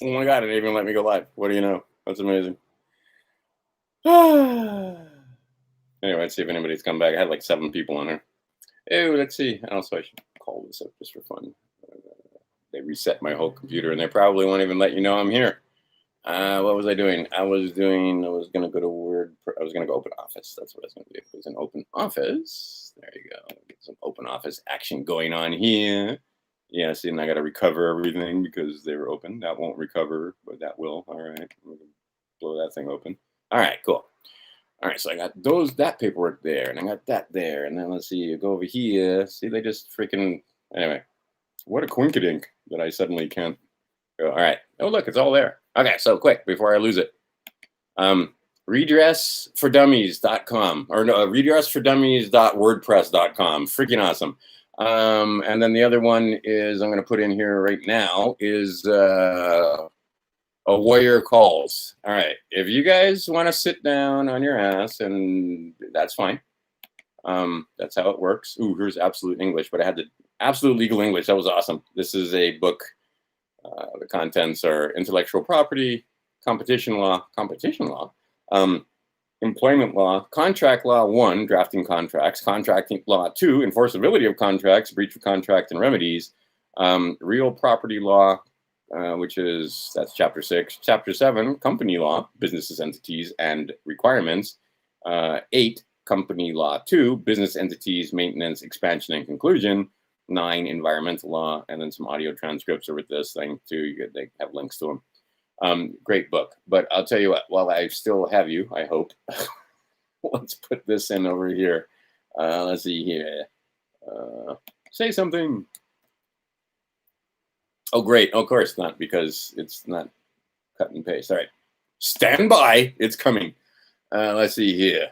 Oh my God, it didn't even let me go live. What do you know? That's amazing. Anyway, let's see if anybody's come back. I had like 7 people on here. Oh, let's see. Also, I should call this up just for fun. They reset my whole computer, and they probably won't even let you know I'm here. What was I doing? I was going to go to Word. I was going to go open office. That's what I was going to do. It was an open office. There you go. Get some open office action going on here. Yeah, see, and I got to recover everything because they were open. That won't recover, but that will. All right. I'm going to blow that thing open. All right, cool. All right, so I got that paperwork there, and I got that there, and then let's see, you go over here. See, they just freaking anyway. What a quinkadink that I suddenly can't go. All right. Oh, look, it's all there. Okay, so quick before I lose it. Redressfordummies.com or no, redressfordummies.wordpress.com. Freaking awesome. And then the other one is I'm going to put in here right now is A Warrior Calls. All right. If you guys want to sit down on your ass, and that's fine. That's how it works. Ooh, here's absolute English, but I had the absolute legal English. That was awesome. This is a book. The contents are intellectual property, competition law, employment law, contract law 1, drafting contracts, contracting law 2, enforceability of contracts, breach of contract and remedies, real property law, that's chapter 6, chapter 7, company law, businesses, entities, and requirements, 8, company law 2, business entities, maintenance, expansion, and conclusion, 9, environmental law, and then some audio transcripts over this thing too. They have links to them. Great book. But I'll tell you what, while I still have you, I hope, let's put this in over here. Let's see here. Say something. Oh, great. Of course not, because it's not cut and paste. All right. Stand by. It's coming. Let's see here.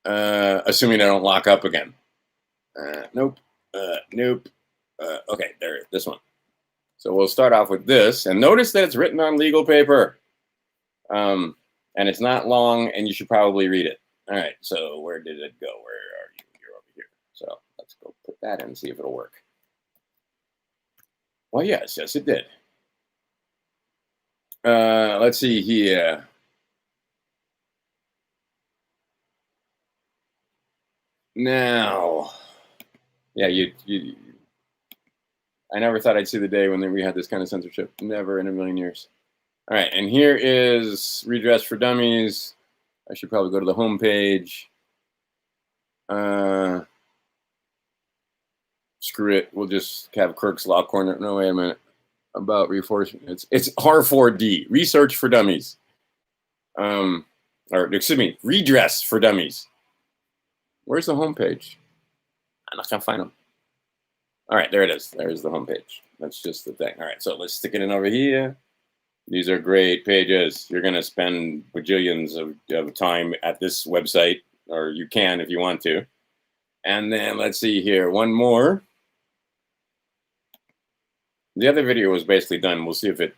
Assuming I don't lock up again. Nope. Nope. Okay, there, this one. So we'll start off with this, and notice that it's written on legal paper, and it's not long, and you should probably read it. All right, so where did it go? Where are you? You're over here. So let's go put that in and see if it'll work. Well, yes, it did. Let's see here. Now, yeah, I never thought I'd see the day when we had this kind of censorship. Never in a million years. All right, and here is Redress for Dummies. I should probably go to the home page. Screw it. We'll just have Kirk's Law Corner. No, wait a minute. About reinforcement. It's R4D, Research for Dummies. Or excuse me, Redress for Dummies. Where's the home page? I'm not gonna find them. All right, there it is. There's the home page. That's just the thing. All right, so let's stick it in over here. These are great pages. You're going to spend bajillions of time at this website, or you can if you want to. And then let's see here. One more. The other video was basically done. We'll see if it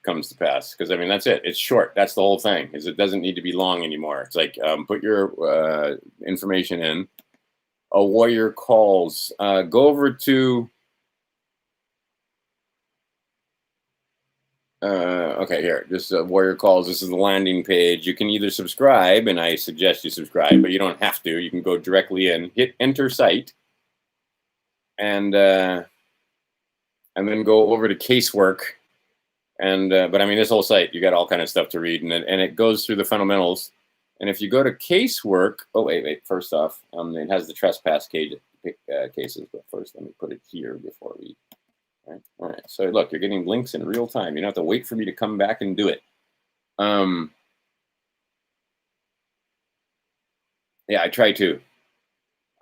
comes to pass. Because, I mean, that's it. It's short. That's the whole thing. Is it doesn't need to be long anymore. It's like put your information in. A Warrior Calls. Go over to... okay, here. This is Warrior Calls. This is the landing page. You can either subscribe, and I suggest you subscribe, but you don't have to. You can go directly in, hit Enter Site, and then go over to Casework. And but I mean, this whole site, you got all kind of stuff to read, and it goes through the fundamentals. And if you go to Casework, oh wait, first off, it has the trespass cases, but first let me put it here before we. All right. So look, you're getting links in real time. You don't have to wait for me to come back and do it. Yeah, I try to.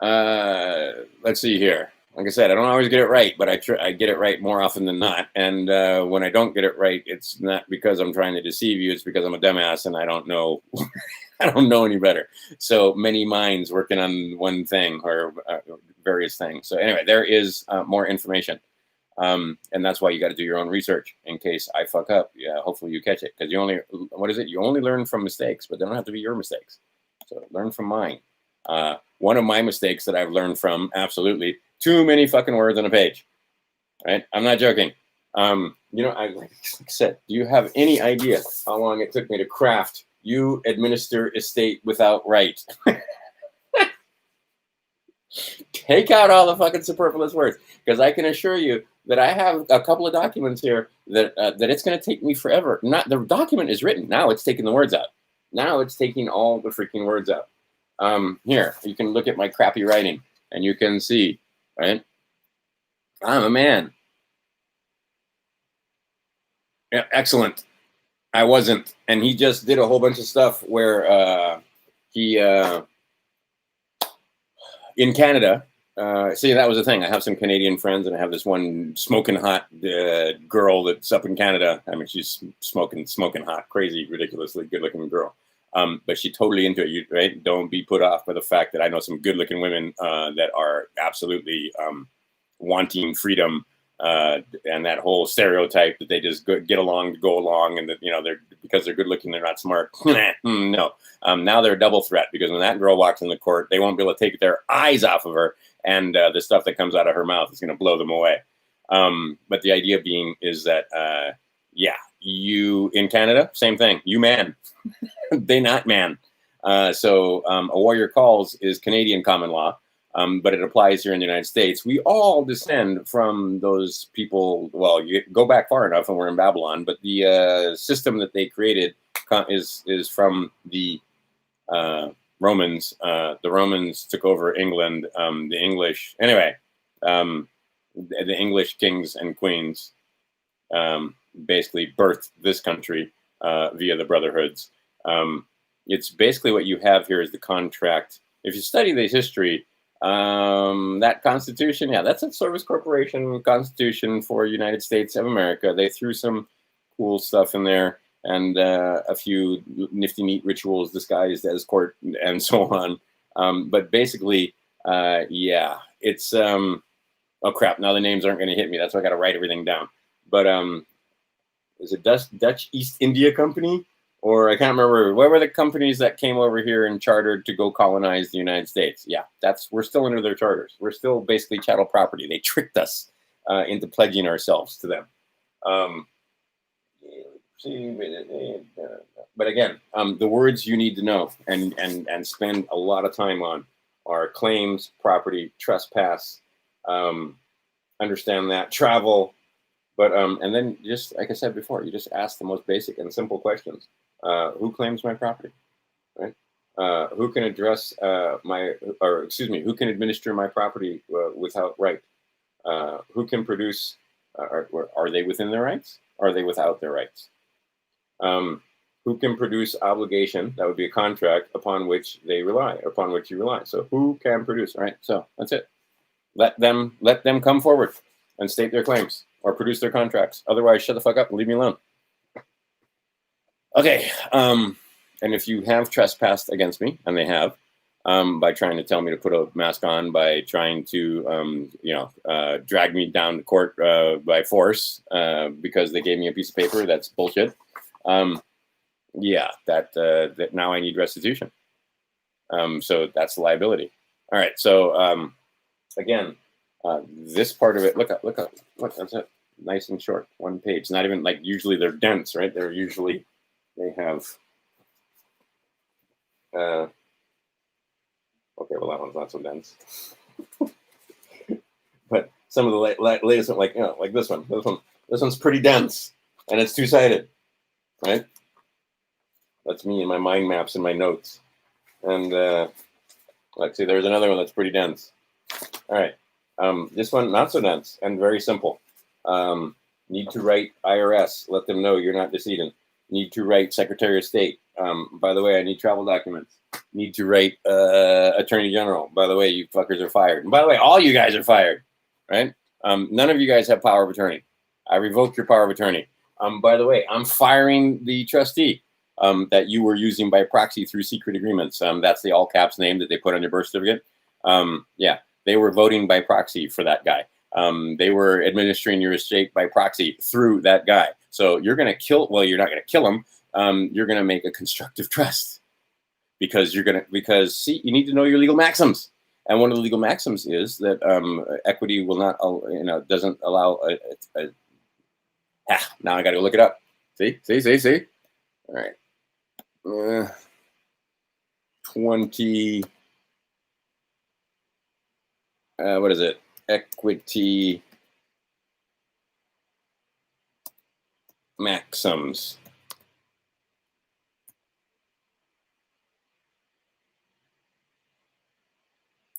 Let's see here. Like I said, I don't always get it right, but I get it right more often than not. And when I don't get it right, it's not because I'm trying to deceive you. It's because I'm a dumbass and I don't know. I don't know any better. So many minds working on one thing or various things. So anyway, there is more information. And that's why you got to do your own research in case I fuck up. Yeah, hopefully you catch it, because you only learn from mistakes, but they don't have to be your mistakes. So learn from mine. One of my mistakes that I've learned from, absolutely, too many fucking words on a page. Right? I'm not joking. You know, like I said, do you have any idea how long it took me to craft "You administer estate without right"? Take out all the fucking superfluous words, because I can assure you that I have a couple of documents here that that it's going to take me forever. Not the document is written now; it's taking the words out. Now it's taking all the freaking words out. Here you can look at my crappy writing, and you can see, right? I'm a man. Yeah, excellent. I wasn't, and he just did a whole bunch of stuff where he in Canada. See, that was the thing. I have some Canadian friends, and I have this one smoking hot girl that's up in Canada. I mean, she's smoking hot, crazy, ridiculously good-looking girl. But she totally into it. Right? Don't be put off by the fact that I know some good-looking women that are absolutely wanting freedom. And that whole stereotype that they just get along to go along, and that they're because they're good looking, they're not smart. No, now they're a double threat, because when that girl walks in the court, they won't be able to take their eyes off of her, and the stuff that comes out of her mouth is going to blow them away. But the idea being is that yeah, you in Canada, same thing. You man, they not man. So a warrior calls is Canadian common law. But it applies here in the United States. We all descend from those people. Well, you go back far enough, and we're in Babylon. But the system that they created is from the Romans. The Romans took over England. The English, anyway, the English kings and queens basically birthed this country via the brotherhoods. It's basically what you have here is the contract. If you study the history. That Constitution, yeah, that's a service corporation Constitution for United States of America. They threw some cool stuff in there, and a few nifty neat rituals disguised as court and so on. But basically, yeah, it's oh crap. Now the names aren't going to hit me. That's why I got to write everything down. But is it Dutch East India Company? Or I can't remember. What were the companies that came over here and chartered to go colonize the United States? Yeah, we're still under their charters. We're still basically chattel property. They tricked us into pledging ourselves to them. But again, the words you need to know and spend a lot of time on are claims, property, trespass. Understand that, travel. But and then just like I said before, you just ask the most basic and simple questions. Who claims my property, right? Who can address who can administer my property without right? Who can produce? Are they within their rights? Are they without their rights? Who can produce obligation? That would be a contract upon which they rely, upon which you rely. So who can produce? All right. So that's it. Let them come forward and state their claims or produce their contracts. Otherwise, shut the fuck up and leave me alone. Okay, and if you have trespassed against me, and they have, by trying to tell me to put a mask on, by trying to, drag me down to court by force because they gave me a piece of paper, that's bullshit. Yeah, that now I need restitution. So that's the liability. All right, so again, this part of it, look, that's it, nice and short, one page. Not even like usually they're dense, right? They're usually. They have, okay, well, that one's not so dense. But some of the latest, like this one. This one's pretty dense, and it's two-sided, right? That's me and my mind maps and my notes. And let's see, there's another one that's pretty dense. All right, this one not so dense and very simple. Need to write IRS, let them know you're not decedent. Need to write Secretary of State. By the way, I need travel documents. Need to write Attorney General. By the way, you fuckers are fired. And by the way, all you guys are fired, right? None of you guys have power of attorney. I revoked your power of attorney. By the way, I'm firing the trustee that you were using by proxy through secret agreements. That's the all caps name that they put on your birth certificate. Yeah, they were voting by proxy for that guy. They were administering your estate by proxy through that guy. So you're going to kill, well, you're not going to kill him. You're going to make a constructive trust because see, you need to know your legal maxims. And one of the legal maxims is that equity will not, doesn't allow Now I got to go look it up. See. All right. 20. What is it? Equity maxims.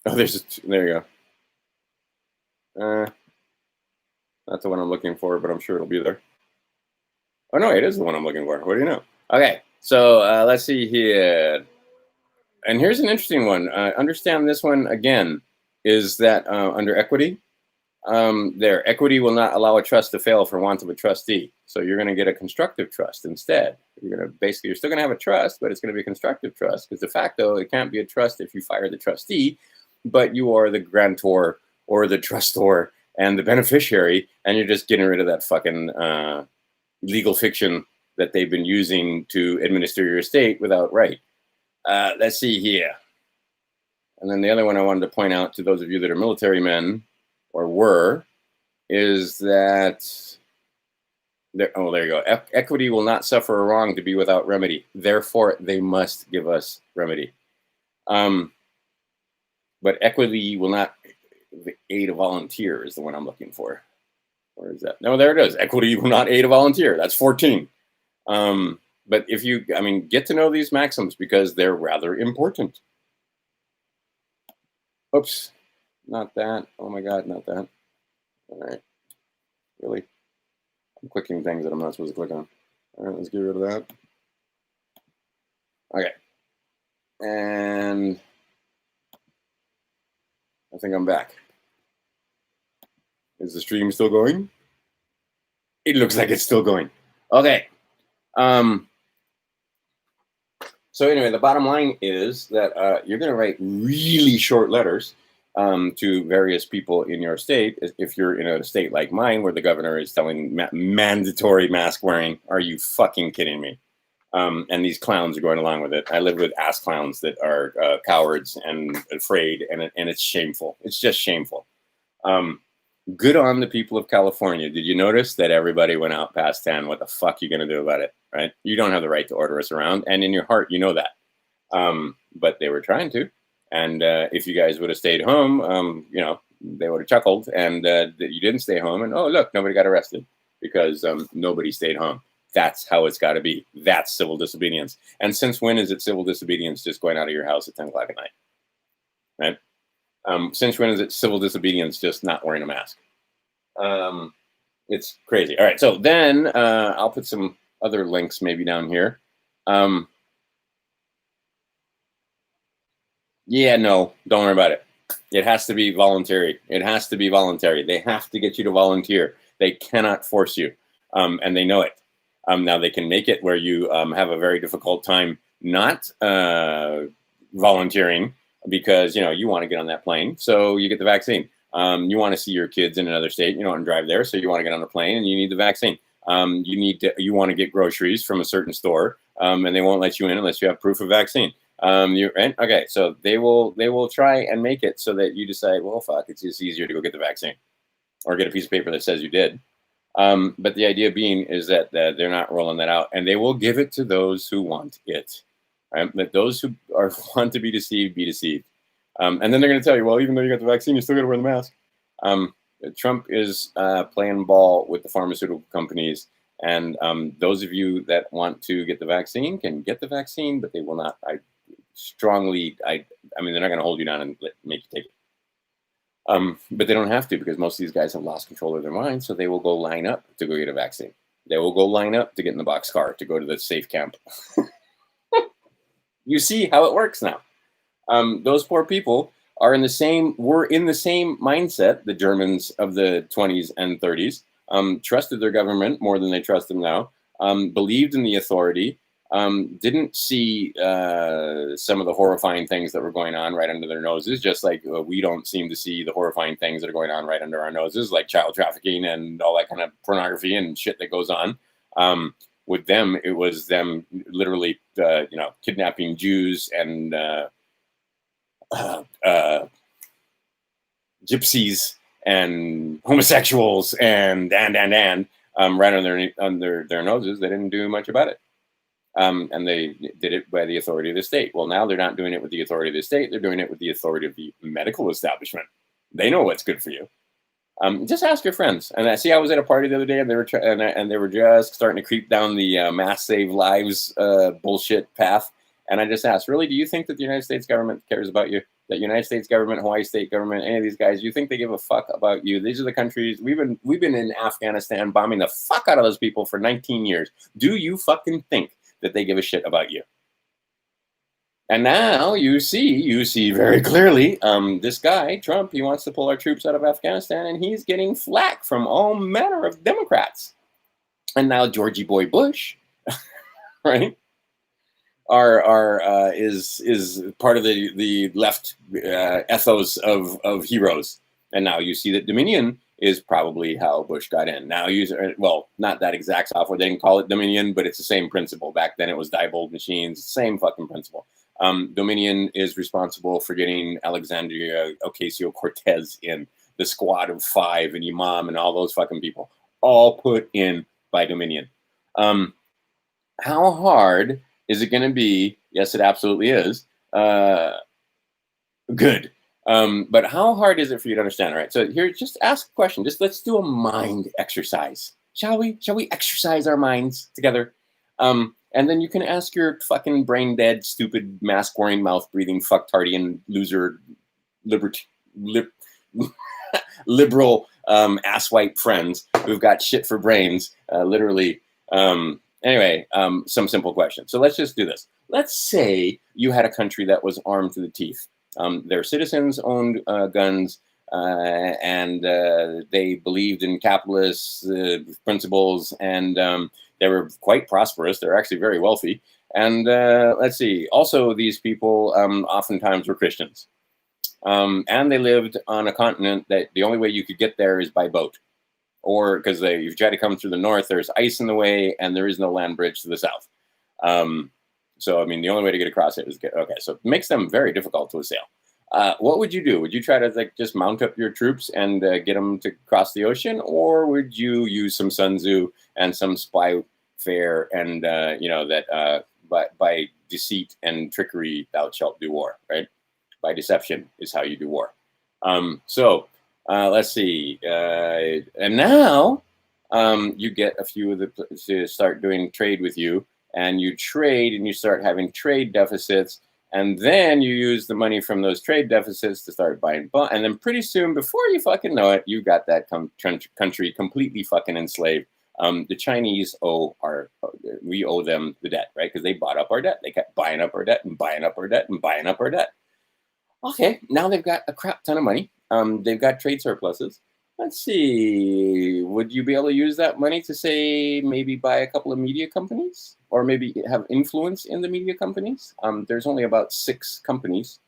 Oh, there you go. Not the one I'm looking for, but I'm sure it'll be there. Oh no, it is the one I'm looking for. What do you know? Okay, so let's see here. And here's an interesting one. Understand this one again, is that under equity, their equity will not allow a trust to fail for want of a trustee. So you're going to get a constructive trust instead. You're still going to have a trust, but it's going to be a constructive trust because de facto it can't be a trust if you fire the trustee, but you are the grantor or the trustor and the beneficiary, and you're just getting rid of that fucking legal fiction that they've been using to administer your estate without right. Let's see here. And then the other one I wanted to point out to those of you that are military men or were, is that, there you go. Equity will not suffer a wrong to be without remedy. Therefore, they must give us remedy. But equity will not aid a volunteer is the one I'm looking for. Where is that? No, there it is. Equity will not aid a volunteer. That's 14. But if you, get to know these maxims because they're rather important. Oops, not that. Oh my God, not that. All right. Really? I'm clicking things that I'm not supposed to click on. All right, let's get rid of that. Okay. And I think I'm back. Is the stream still going? It looks like it's still going. Okay. So anyway, the bottom line is that you're going to write really short letters to various people in your state. If you're in a state like mine, where the governor is telling mandatory mask wearing, are you fucking kidding me? And these clowns are going along with it. I live with ass clowns that are cowards and afraid, and it's shameful. It's just shameful. Good on the people of California. Did you notice that everybody went out past 10? What the fuck are you going to do about it, right? You don't have the right to order us around, and in your heart, you know that. But they were trying to. And if you guys would have stayed home, they would have chuckled, and that you didn't stay home. And, oh, look, nobody got arrested because nobody stayed home. That's how it's got to be. That's civil disobedience. And since when is it civil disobedience just going out of your house at 10 o'clock at night, right? Since when is it civil disobedience just not wearing a mask? It's crazy. All right, so then I'll put some other links maybe down here. Yeah, no, don't worry about it. It has to be voluntary. It has to be voluntary. They have to get you to volunteer. They cannot force you, and they know it. Now they can make it where you have a very difficult time not volunteering because you want to get on that plane, so you get the vaccine. You want to see your kids in another state, you don't want to drive there, so you want to get on the plane and you need the vaccine. You want to get groceries from a certain store, and they won't let you in unless you have proof of vaccine. Right? Okay, so they will try and make it so that you decide, well, fuck, it's just easier to go get the vaccine or get a piece of paper that says you did. But the idea being is that they're not rolling that out, and they will give it to those who want it. Right? But those who want to be deceived, be deceived. And then they're going to tell you, well, even though you got the vaccine, you still got to wear the mask. Trump is playing ball with the pharmaceutical companies, and those of you that want to get the vaccine can get the vaccine, but they will not. They're not going to hold you down and make you take it. But they don't have to, because most of these guys have lost control of their minds, so they will go line up to go get a vaccine. They will go line up to get in the boxcar to go to the safe camp. You see how it works now. Those poor people were in the same mindset, the Germans of the 20s and 30s, trusted their government more than they trust them now, believed in the authority, didn't see some of the horrifying things that were going on right under their noses, just like we don't seem to see the horrifying things that are going on right under our noses, like child trafficking and all that kind of pornography and shit that goes on. With them, it was them literally, kidnapping Jews and gypsies and homosexuals and right under their noses. They didn't do much about it. And they did it by the authority of the state. Well, now they're not doing it with the authority of the state. They're doing it with the authority of the medical establishment. They know what's good for you. Just ask your friends. And I was at a party the other day, and they were just starting to creep down the mass save lives bullshit path. And I just asked, really, do you think that the United States government cares about you? That United States government, Hawaii state government, any of these guys, you think they give a fuck about you? These are the countries we've been in Afghanistan bombing the fuck out of those people for 19 years. Do you fucking think that they give a shit about you? And now you see very clearly, this guy, Trump, he wants to pull our troops out of Afghanistan, and he's getting flack from all manner of Democrats. And now Georgie Boy Bush, right, is part of the left ethos of heroes. And now you see that Dominion is probably how Bush got in. Now, not that exact software. They didn't call it Dominion, but it's the same principle. Back then it was Diebold machines, same fucking principle. Dominion is responsible for getting Alexandria Ocasio-Cortez in, the squad of 5 and Imam and all those fucking people, all put in by Dominion. How hard is it going to be? Yes, it absolutely is. Good. But how hard is it for you to understand? All right. So here, just ask a question. Let's do a mind exercise. Shall we? Shall we exercise our minds together? And then you can ask your fucking brain dead, stupid, mask wearing, mouth breathing, fucktardian, loser, liberal asswipe friends who've got shit for brains, literally. Anyway, some simple questions. So let's just do this. Let's say you had a country that was armed to the teeth. Their citizens owned guns, and they believed in capitalist principles, and they were quite prosperous. They're actually very wealthy. And let's see. Also, these people oftentimes were Christians. And they lived on a continent that the only way you could get there is by boat. Or because you try to come through the north, there's ice in the way, and there is no land bridge to the south. So, I mean, the only way to get across it is so it makes them very difficult to assail. What would you do? Would you try to just mount up your troops and get them to cross the ocean? Or would you use some Sun Tzu and some spy fare and, by deceit and trickery, thou shalt do war, right? By deception is how you do war. Let's see. And now you get a few of the to start doing trade with you, and you trade and you start having trade deficits. And then you use the money from those trade deficits to start buying bonds. And then pretty soon, before you fucking know it, you got that country completely fucking enslaved. The Chinese we owe them the debt, right? Because they bought up our debt. They kept buying up our debt and buying up our debt and buying up our debt. Okay, now they've got a crap ton of money. They've got trade surpluses. Let's see. Would you be able to use that money to, say, maybe buy a couple of media companies, or maybe have influence in the media companies? There's only about 6 companies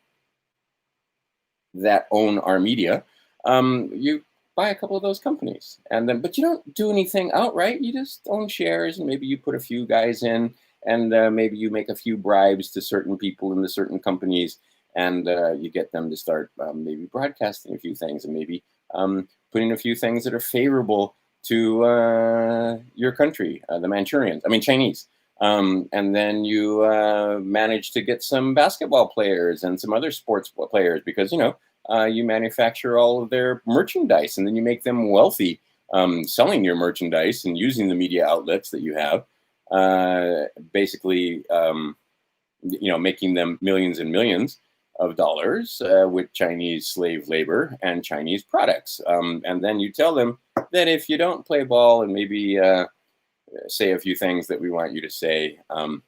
that own our media. You buy a couple of those companies, but you don't do anything outright. You just own shares, and maybe you put a few guys in, and maybe you make a few bribes to certain people in the certain companies, and you get them to start maybe broadcasting a few things, and maybe putting a few things that are favorable to your country, the Chinese. And then you manage to get some basketball players and some other sports players, because, you manufacture all of their merchandise, and then you make them wealthy selling your merchandise and using the media outlets that you have, basically, making them millions and millions of dollars with Chinese slave labor and Chinese products. And then you tell them that if you don't play ball and maybe say a few things that we want you to say,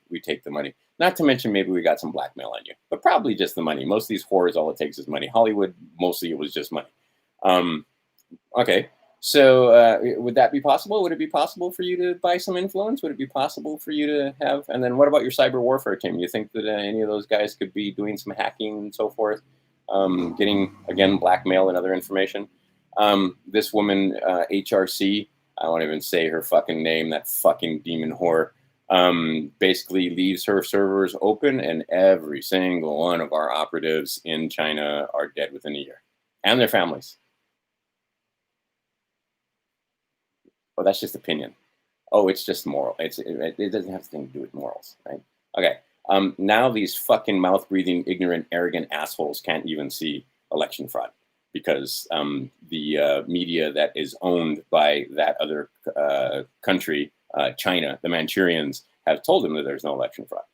we take the money. Not to mention maybe we got some blackmail on you, but probably just the money. Most of these whores, all it takes is money. Hollywood, mostly it was just money. Okay, so would that be possible? Would it be possible for you to buy some influence? Would it be possible for you to have? And then what about your cyber warfare team? You think that any of those guys could be doing some hacking and so forth, getting, again, blackmail and other information? This woman, HRC, I won't even say her fucking name, that fucking demon whore, basically leaves her servers open, and every single one of our operatives in China are dead within a year, and their families. Oh, that's just opinion. Oh, it's just moral. It doesn't have anything to do with morals, right? Okay. Now these fucking mouth breathing, ignorant, arrogant assholes can't even see election fraud because the media that is owned by that other country, China, the Manchurians, have told them that there's no election fraud.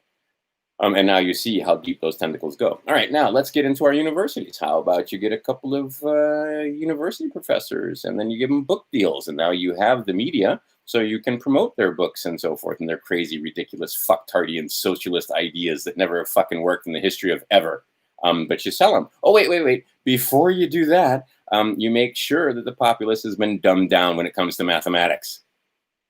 And now you see how deep those tentacles go. All right, now let's get into our universities. How about you get a couple of university professors and then you give them book deals, and now you have the media so you can promote their books and so forth and their crazy, ridiculous, fucktardian socialist ideas that never have fucking worked in the history of ever. But you sell them. Oh, wait. Before you do that, you make sure that the populace has been dumbed down when it comes to mathematics.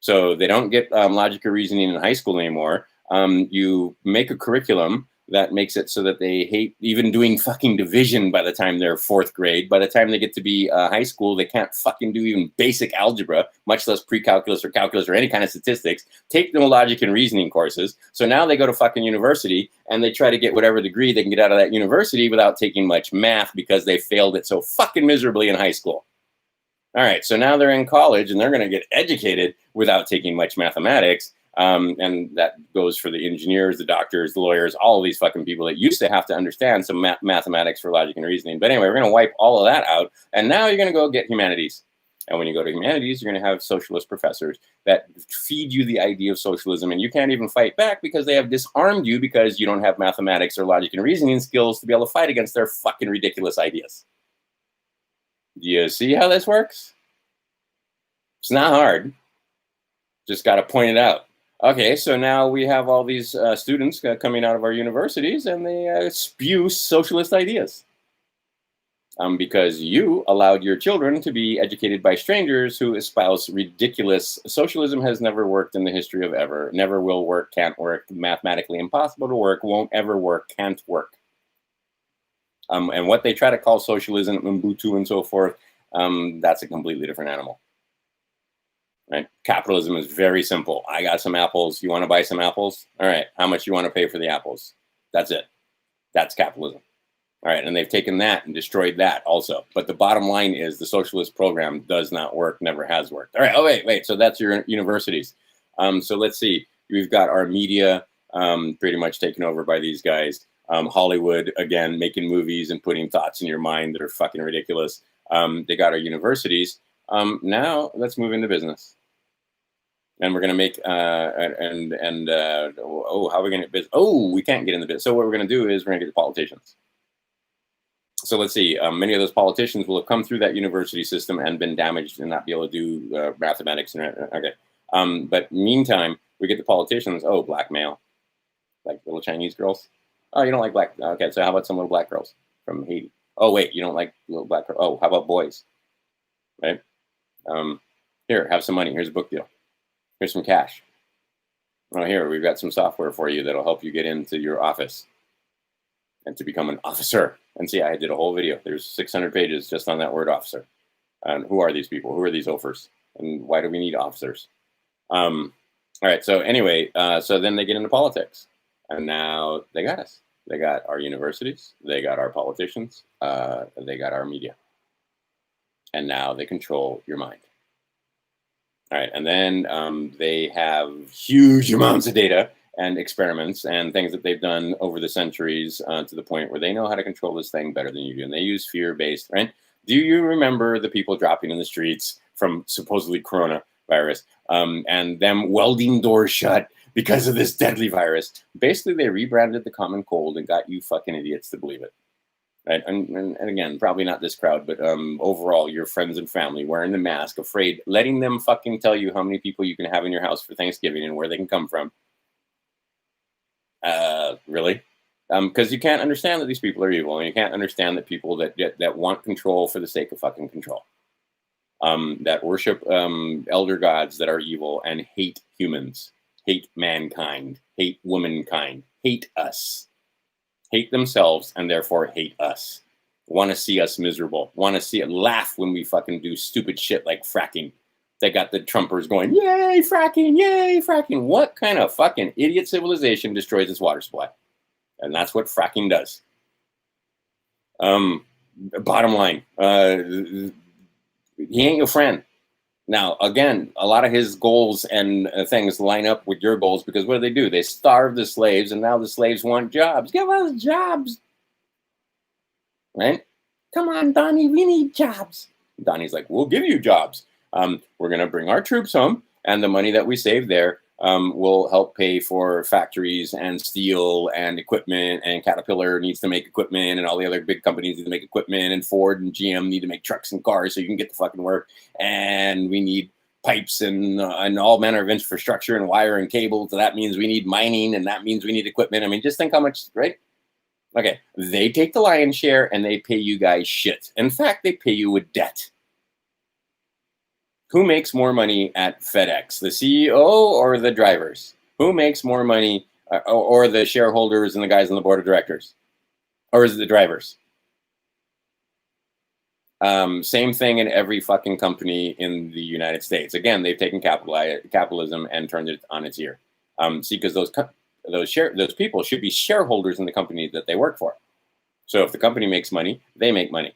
So they don't get logic or reasoning in high school anymore. You make a curriculum that makes it so that they hate even doing fucking division by the time they're fourth grade. By the time they get to be high school, they can't fucking do even basic algebra, much less pre-calculus or calculus or any kind of statistics. Take no logic and reasoning courses. So now they go to fucking university and they try to get whatever degree they can get out of that university without taking much math because they failed it so fucking miserably in high school. All right, so now they're in college and they're going to get educated without taking much mathematics. And that goes for the engineers, the doctors, the lawyers, all of these fucking people that used to have to understand some mathematics for logic and reasoning. But anyway, we're going to wipe all of that out. And now you're going to go get humanities. And when you go to humanities, you're going to have socialist professors that feed you the idea of socialism. And you can't even fight back because they have disarmed you because you don't have mathematics or logic and reasoning skills to be able to fight against their fucking ridiculous ideas. Do you see how this works? It's not hard. Just got to point it out. Okay, so now we have all these students coming out of our universities and they spew socialist ideas. Because you allowed your children to be educated by strangers who espouse ridiculous socialism. Has never worked in the history of ever, never will work, can't work, mathematically impossible to work, won't ever work, can't work. And what they try to call socialism, Ubuntu and so forth, that's a completely different animal. Right? Capitalism is very simple. I got some apples. You want to buy some apples? All right. How much you want to pay for the apples? That's it. That's capitalism. All right. And they've taken that and destroyed that also. But the bottom line is the socialist program does not work, never has worked. All right. Oh, wait. So that's your universities. So let's see. We've got our media pretty much taken over by these guys. Hollywood, again, making movies and putting thoughts in your mind that are fucking ridiculous. They got our universities. Now let's move into business. And we're going to make, how are we going to get business? Oh, we can't get in the business. So what we're going to do is we're going to get the politicians. So let's see, many of those politicians will have come through that university system and been damaged and not be able to do mathematics. Okay. But meantime, we get the politicians. Oh, black male, like little Chinese girls. Oh, you don't like black. Okay. So how about some little black girls from Haiti? Oh, wait, you don't like little black girls. Oh, how about boys? Right. Here, have some money. Here's a book deal. Here's some cash. Oh, here, we've got some software for you that'll help you get into your office and to become an officer. And see, I did a whole video. There's 600 pages just on that word officer. And who are these people? Who are these offers? And why do we need officers? All right, so anyway, so then they get into politics. And now they got us. They got our universities. They got our politicians. They got our media. And now they control your mind. All right, and then they have huge amounts of data and experiments and things that they've done over the centuries to the point where they know how to control this thing better than you do. And they use fear-based, right? Do you remember the people dropping in the streets from supposedly coronavirus and them welding doors shut because of this deadly virus? Basically, they rebranded the common cold and got you fucking idiots to believe it. Right. And again, probably not this crowd, but overall, your friends and family wearing the mask, afraid, letting them fucking tell you how many people you can have in your house for Thanksgiving and where they can come from. Really? Because you can't understand that these people are evil, and you can't understand that people that want control for the sake of fucking control, that worship elder gods that are evil and hate humans, hate mankind, hate womankind, hate us. Hate themselves and therefore hate us. Want to see us miserable. Want to see it laugh when we fucking do stupid shit like fracking. They got the Trumpers going, yay, fracking, yay, fracking. What kind of fucking idiot civilization destroys its water supply? And that's what fracking does. Bottom line, he ain't your friend. Now, again, a lot of his goals and things line up with your goals because what do? They starve the slaves, and now the slaves want jobs. Give us jobs, right? Come on, Donnie, we need jobs. Donnie's like, we'll give you jobs. We're going to bring our troops home, and the money that we save there will help pay for factories and steel and equipment, and Caterpillar needs to make equipment, and all the other big companies need to make equipment, and Ford and GM need to make trucks and cars so you can get to fucking work, and we need pipes and all manner of infrastructure and wire and cable, so that means we need mining, and that means we need equipment. I mean, just think how much, right? Okay, they take the lion's share, and they pay you guys shit. In fact, they pay you with debt. Who makes more money at FedEx, the CEO or the drivers? Who makes more money, or the shareholders and the guys on the board of directors? Or is it the drivers? Same thing in every fucking company in the United States. Again, they've taken capitalism and turned it on its ear. See, because those people should be shareholders in the company that they work for. So if the company makes money, they make money.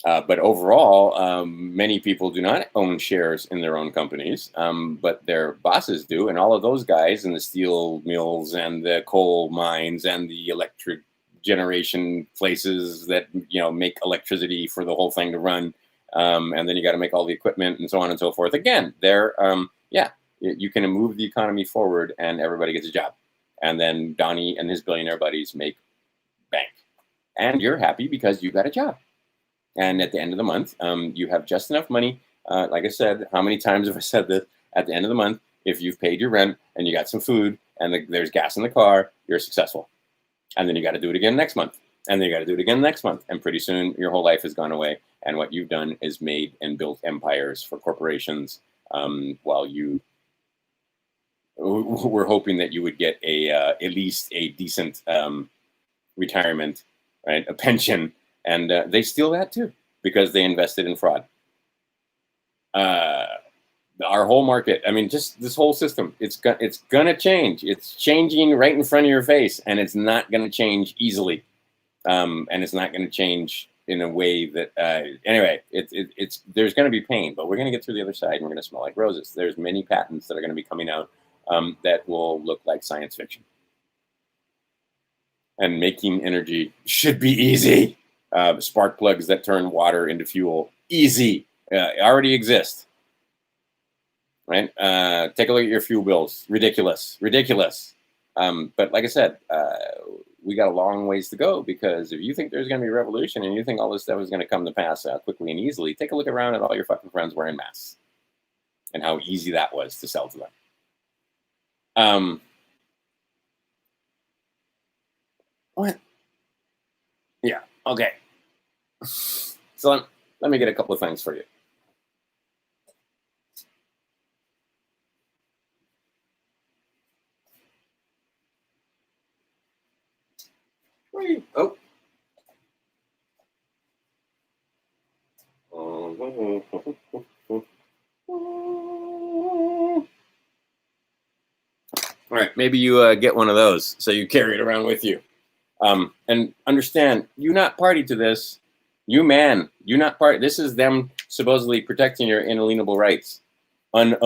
But overall, many people do not own shares in their own companies, but their bosses do. And all of those guys in the steel mills and the coal mines and the electric generation places that, make electricity for the whole thing to run. And then you got to make all the equipment and so on and so forth. Again, you can move the economy forward and everybody gets a job. And then Donnie and his billionaire buddies make bank. And you're happy because you got a job. And at the end of the month, you have just enough money. Like I said, how many times have I said this? At the end of the month, if you've paid your rent and you got some food and there's gas in the car, you're successful. And then you got to do it again next month. And then you got to do it again next month. And pretty soon your whole life has gone away. And what you've done is made and built empires for corporations while you were hoping that you would get at least a decent retirement, right? A pension. And they steal that too because they invested in fraud. Our whole market, I mean, just this whole system, it's going to change. It's changing right in front of your face, and it's not going to change easily. And it's not going to change in a way that, anyway, there's going to be pain, but we're going to get through the other side, and we're going to smell like roses. There's many patents that are going to be coming out that will look like science fiction. And making energy should be easy. Spark plugs that turn water into fuel, easy, already exist, right? Take a look at your fuel bills, ridiculous. But like I said, we got a long ways to go, because if you think there's going to be a revolution and you think all this stuff is going to come to pass quickly and easily, take a look around at all your fucking friends wearing masks and how easy that was to sell to them. What? Yeah. Okay. So let me get a couple of things for you. Oh. All right, maybe you get one of those, so you carry it around with you. And understand, you not party to this. You not party. This is them supposedly protecting your unalienable rights. This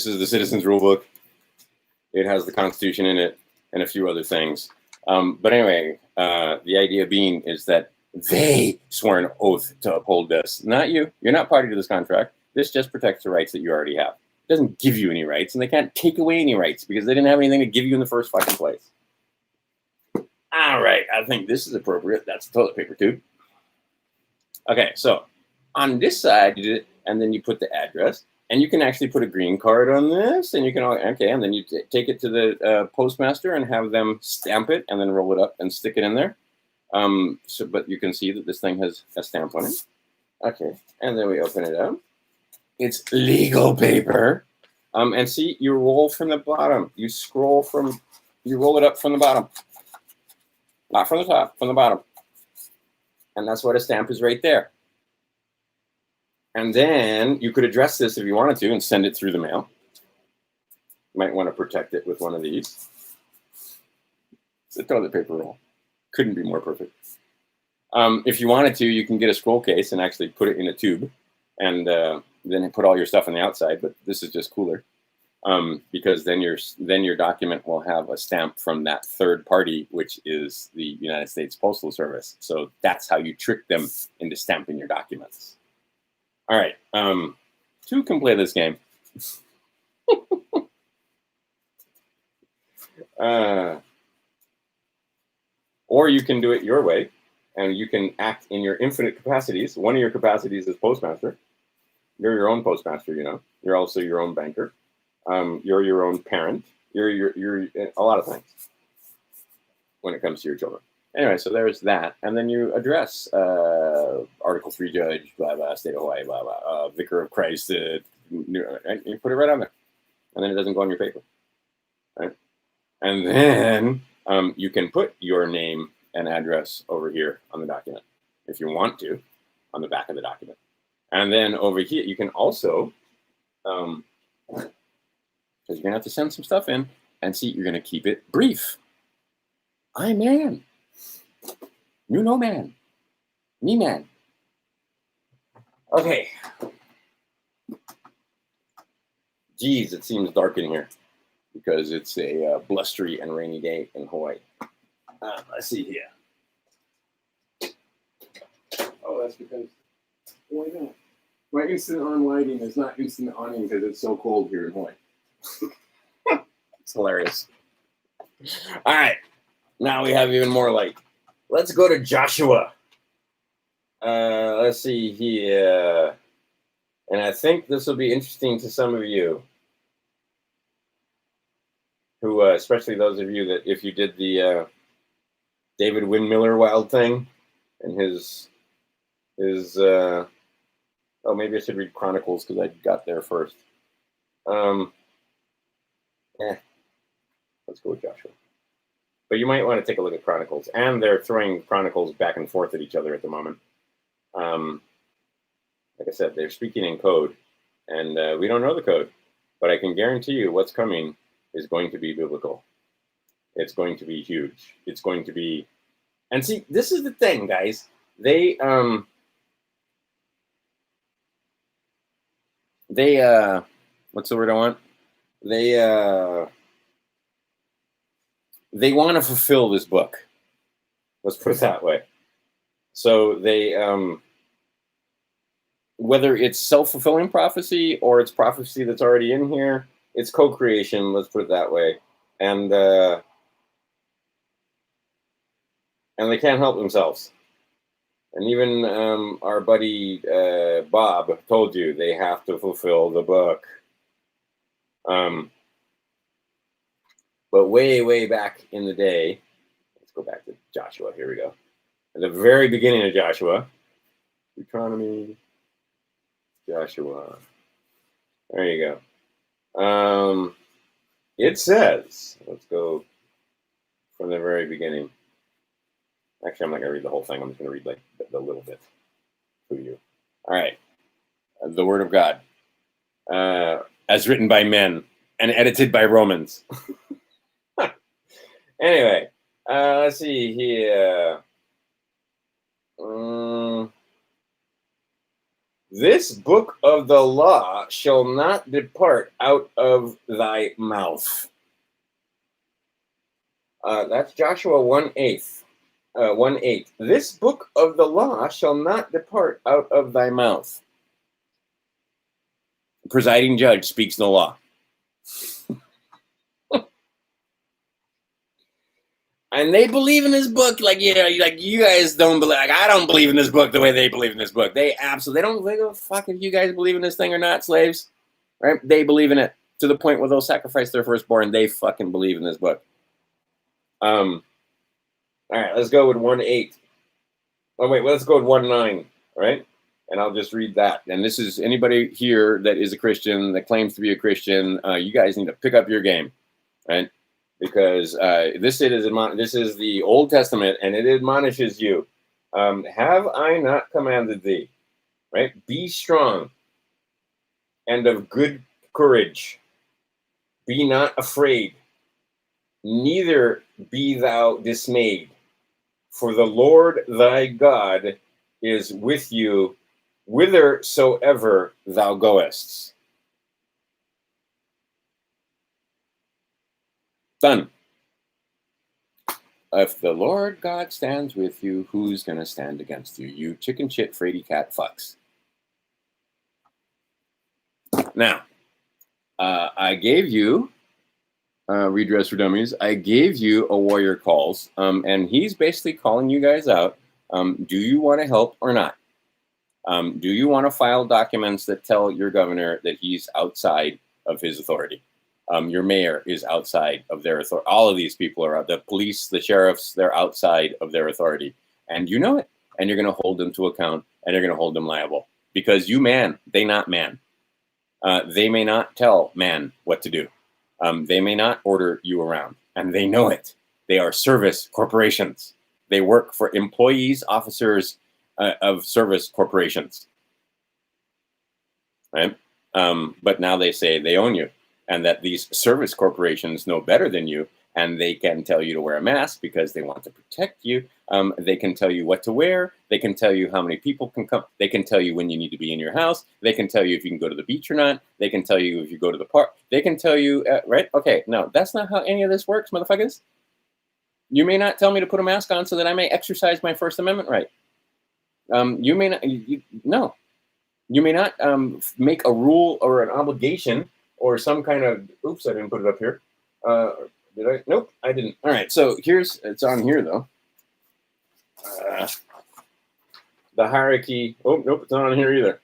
is the Citizens Rulebook. It has the Constitution in it and a few other things. But anyway, the idea being is that they swore an oath to uphold this, not you. You're not party to this contract. This just protects the rights that you already have. It doesn't give you any rights, and they can't take away any rights because they didn't have anything to give you in the first fucking place. All right, I think this is appropriate. That's the toilet paper tube. Okay, so on this side, you did it, and then you put the address, and you can actually put a green card on this, and you can, and then you take it to the postmaster and have them stamp it, and then roll it up and stick it in there. But you can see that this thing has a stamp on it. Okay, and then we open it up. It's legal paper. And see, you roll from the bottom. You roll it up from the bottom. Not from the top, from the bottom. And that's what a stamp is right there. And then you could address this if you wanted to and send it through the mail. You might want to protect it with one of these. It's a toilet paper roll. Couldn't be more perfect. If you wanted to, you can get a scroll case and actually put it in a tube, and then put all your stuff on the outside. But this is just cooler, because then your document will have a stamp from that third party, which is the United States Postal Service. So that's how you trick them into stamping your documents. All right, two can play this game. Or you can do it your way, and you can act in your infinite capacities. One of your capacities is postmaster. You're your own postmaster, you know. You're also your own banker. You're your own parent. You're a lot of things when it comes to your children. Anyway, so there's that. And then you address Article 3 judge, blah, blah, state of Hawaii, blah, blah, vicar of Christ. And you put it right on there. And then it doesn't go on your paper. Right? And then you can put your name and address over here on the document, if you want to, on the back of the document. And then over here, you can also, because you're going to have to send some stuff in, and see, you're going to keep it brief. I man. You know man. Me man. Okay. Geez, it seems dark in here because it's a blustery and rainy day in Hawaii. Let's see here. Oh, that's because, why not? My instant on lighting is not instant awning because it's so cold here in Hawaii. It's hilarious. All right. Now we have even more light. Let's go to Joshua. Let's see here. And I think this will be interesting to some of you who, especially those of you that if you did the David Windmiller Wild thing and his oh, maybe I should read Chronicles because I got there first. Let's go with Joshua. But you might want to take a look at Chronicles. And they're throwing Chronicles back and forth at each other at the moment. Like I said, they're speaking in code. And we don't know the code. But I can guarantee you what's coming is going to be biblical. It's going to be huge. It's going to be... And see, this is the thing, guys. They what's the word I want? They want to fulfill this book. Let's put it that way. So they, whether it's self-fulfilling prophecy or it's prophecy that's already in here, it's co-creation. Let's put it that way. And they can't help themselves. And even our buddy Bob told you they have to fulfill the book. But way, way back in the day, let's go back to Joshua. Here we go. At the very beginning of Joshua, Deuteronomy, Joshua. There you go. It says, let's go from the very beginning. Actually, I'm not going to read the whole thing. I'm just going to read like the little bit to you. All right. The Word of God, as written by men and edited by Romans. Anyway, let's see here. This book of the law shall not depart out of thy mouth. That's Joshua 1:8. 1:8. This book of the law shall not depart out of thy mouth. The presiding judge speaks no law. And they believe in this book like, you know, like you guys don't believe. Like I don't believe in this book the way they believe in this book. They don't give a fuck if you guys believe in this thing or not, slaves. Right? They believe in it to the point where they'll sacrifice their firstborn. They fucking believe in this book. All right, let's go with 1:8. Oh wait, let's go with 1:9. Right? And I'll just read that. And this is anybody here that is a Christian that claims to be a Christian. You guys need to pick up your game, right? Because this is the Old Testament, and it admonishes you. Have I not commanded thee? Right? Be strong and of good courage. Be not afraid, neither be thou dismayed. For the Lord thy God is with you whithersoever thou goest. Done. If the Lord God stands with you, who's going to stand against you? You chicken shit fraidy cat fucks. Now, I gave you Redress for Dummies. I gave you a Warrior Calls, and he's basically calling you guys out. Do you want to help or not? Do you want to file documents that tell your governor that he's outside of his authority? Your mayor is outside of their authority. All of these people are out. The police, the sheriffs, they're outside of their authority. And you know it. And you're going to hold them to account, and you're going to hold them liable. Because you man, they not man. They may not tell man what to do. They may not order you around. And they know it. They are service corporations. They work for employees, officers of service corporations. Right? But now they say they own you. And that these service corporations know better than you, and they can tell you to wear a mask because they want to protect you. They can tell you what to wear. They can tell you how many people can come. They can tell you when you need to be in your house. They can tell you if you can go to the beach or not. They can tell you if you go to the park. They can tell you, right? Okay, no, that's not how any of this works, motherfuckers. You may not tell me to put a mask on so that I may exercise my First Amendment right. You may not, no. You may not make a rule or an obligation or some kind of, oops, I didn't put it up here. Did I? Nope, I didn't. All right, so it's on here though. The hierarchy, oh, nope, it's not on here either.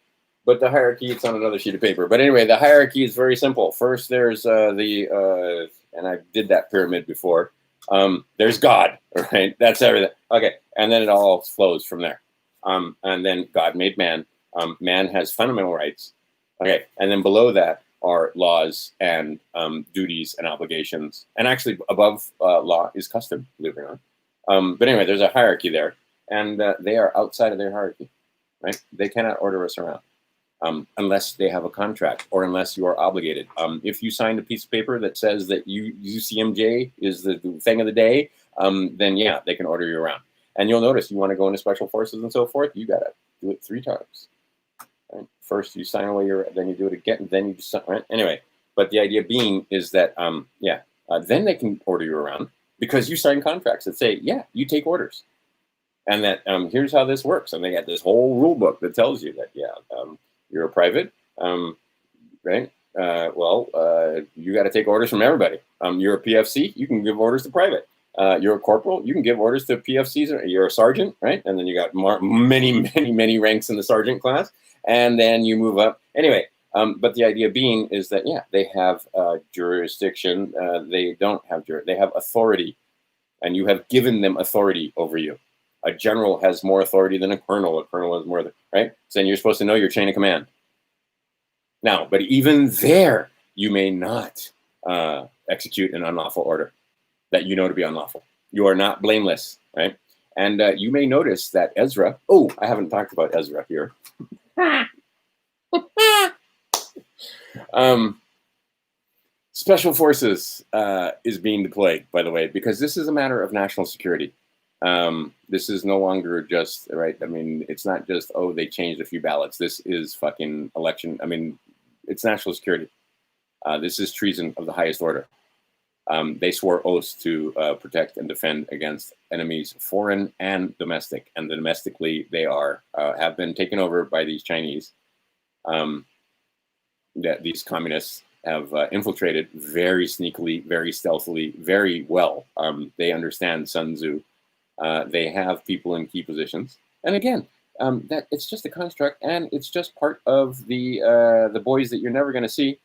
But the hierarchy, it's on another sheet of paper. But anyway, the hierarchy is very simple. First, there's and I did that pyramid before. There's God, right? That's everything. Okay, and then it all flows from there. And then God made man. Man has fundamental rights. Okay, and then below that are laws and duties and obligations. And actually above law is custom, believe it or not. But anyway, there's a hierarchy there. And they are outside of their hierarchy, right? They cannot order us around unless they have a contract or unless you are obligated. If you signed a piece of paper that says that UCMJ is the thing of the day, then yeah, they can order you around. And you'll notice you want to go into special forces and so forth, you got to do it 3 times. Right? First, you sign away then you do it again, then you just, right? Anyway, but the idea being is that, then they can order you around because you sign contracts that say, yeah, you take orders. And that here's how this works. And they got this whole rule book that tells you that, you're a private, right? You got to take orders from everybody. You're a PFC, you can give orders to private. You're a corporal, you can give orders to PFCs. You're a sergeant, right? And then you got many ranks in the sergeant class. And then you move up. Anyway, but the idea being is that, they have jurisdiction. They don't have they have authority. And you have given them authority over you. A general has more authority than a colonel. A colonel has more, right? So then you're supposed to know your chain of command. Now, but even there, you may not execute an unlawful order that you know to be unlawful. You are not blameless, right? And you may notice that Ezra, I haven't talked about Ezra here. Special Forces is being deployed, by the way, because this is a matter of national security. This is no longer just, right? I mean, it's not just, they changed a few ballots. This is fucking election. I mean, it's national security. This is treason of the highest order. They swore oaths to protect and defend against enemies, foreign and domestic. And domestically, they have been taken over by these Chinese. That these communists have infiltrated very sneakily, very stealthily, very well. They understand Sun Tzu. They have people in key positions. And again, that it's just a construct, and it's just part of the boys that you're never going to see.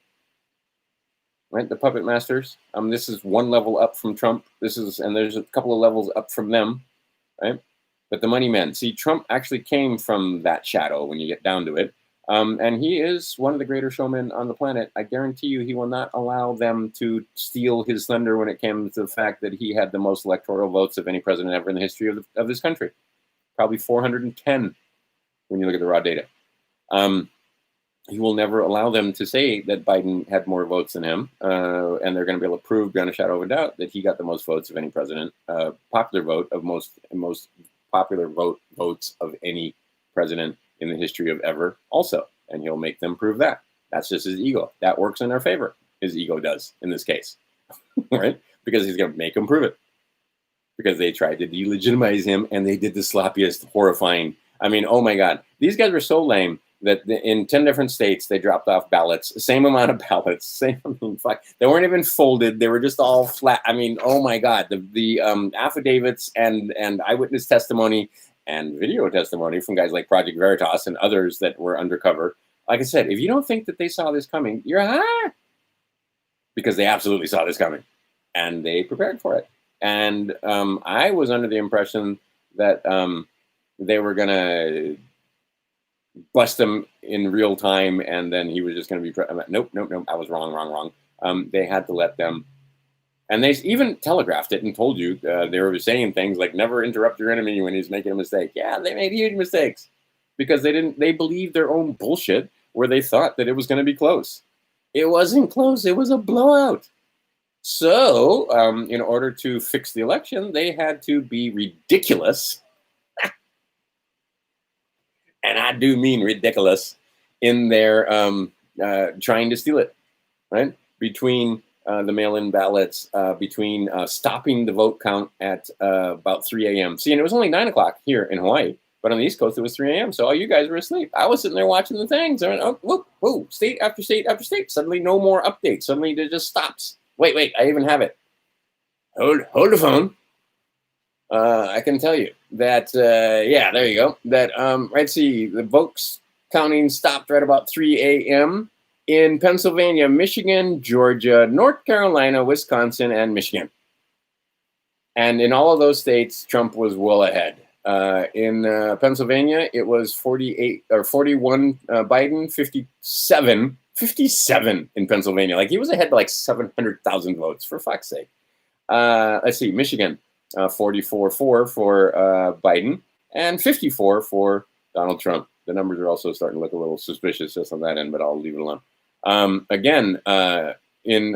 Right, the puppet masters. This is one level up from Trump. And there's a couple of levels up from them, right? But the money men. See, Trump actually came from that shadow when you get down to it. And he is one of the greater showmen on the planet. I guarantee you he will not allow them to steal his thunder when it came to the fact that he had the most electoral votes of any president ever in the history of this country. Probably 410 when you look at the raw data. he will never allow them to say that Biden had more votes than him, and they're going to be able to prove beyond a shadow of a doubt that he got the most votes of any president, popular vote of most popular votes of any president in the history of ever. Also, and he'll make them prove that. That's just his ego. That works in their favor. His ego does in this case, right? Because he's going to make them prove it. Because they tried to delegitimize him, and they did the sloppiest, horrifying. I mean, oh my God, these guys were so lame that in 10 different states they dropped off ballots, same amount of ballots, same. I mean, fuck, they weren't even folded; they were just all flat. I mean, oh my God, the affidavits and eyewitness testimony and video testimony from guys like Project Veritas and others that were undercover. Like I said, if you don't think that they saw this coming, you're high, because they absolutely saw this coming, and they prepared for it. And I was under the impression that they were going to bust him in real time, and then he was just going to be... Nope. I was wrong. They had to let them... And they even telegraphed it and told you, they were saying things like, never interrupt your enemy when he's making a mistake. Yeah, they made huge mistakes because they believed their own bullshit where they thought that it was going to be close. It wasn't close. It was a blowout. So, in order to fix the election, they had to be ridiculous, and I do mean ridiculous, in their trying to steal it, right? Between the mail-in ballots, between stopping the vote count at about 3 a.m. See, and it was only 9 o'clock here in Hawaii, but on the East Coast, it was 3 a.m., so all you guys were asleep. I was sitting there watching the things. I went, oh, state after state after state. Suddenly, no more updates. Suddenly, it just stops. Wait, I even have it. Hold the phone. I can tell you that, yeah, there you go. That, let's see, the votes counting stopped right about 3 a.m. in Pennsylvania, Michigan, Georgia, North Carolina, Wisconsin, and Michigan. And in all of those states, Trump was well ahead. In Pennsylvania, it was 41 Biden, 57 in Pennsylvania. Like, he was ahead by like 700,000 votes, for fuck's sake. Let's see, Michigan, 44-4 for Biden and 54 for Donald Trump. The numbers are also starting to look a little suspicious just on that end, but I'll leave it alone. Again, in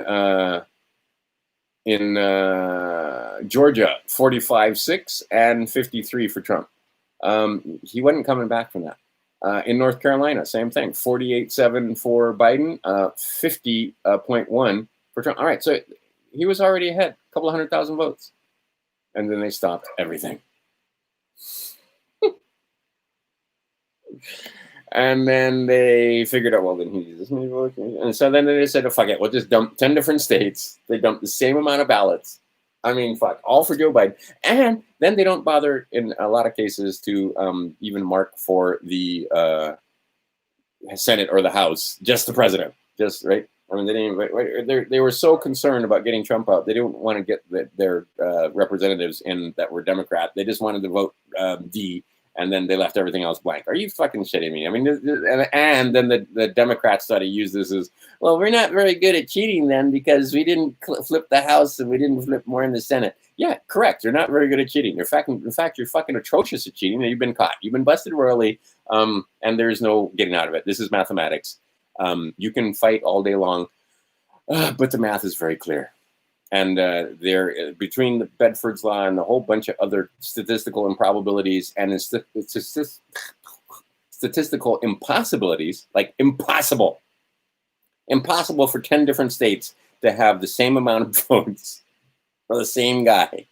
Georgia, 45-6 and 53 for Trump. He wasn't coming back from that. In North Carolina, same thing, 48-7 for Biden, 50.1 for Trump. All right, so he was already ahead, a couple of 100,000 votes. And then they stopped everything. And then they figured out, well, then he needs this many votes. And so then they said, oh, fuck it, we'll just dump 10 different states. They dumped the same amount of ballots. I mean, fuck, all for Joe Biden. And then they don't bother, in a lot of cases, to even mark for the Senate or the House, just the president. Just, right? I mean, they were so concerned about getting Trump out. They didn't want to get their representatives in that were Democrat. They just wanted to vote D, and then they left everything else blank. Are you fucking shitting me? I mean, and then the Democrats started to use this as, well, we're not very good at cheating then because we didn't flip the House and we didn't flip more in the Senate. Yeah, correct. You're not very good at cheating. In fact, you're fucking atrocious at cheating, and you've been caught. You've been busted royally, and there's no getting out of it. This is mathematics. You can fight all day long, but the math is very clear. And there, between the Bedford's Law and a whole bunch of other statistical improbabilities and statistical impossibilities, like impossible for 10 different states to have the same amount of votes for the same guy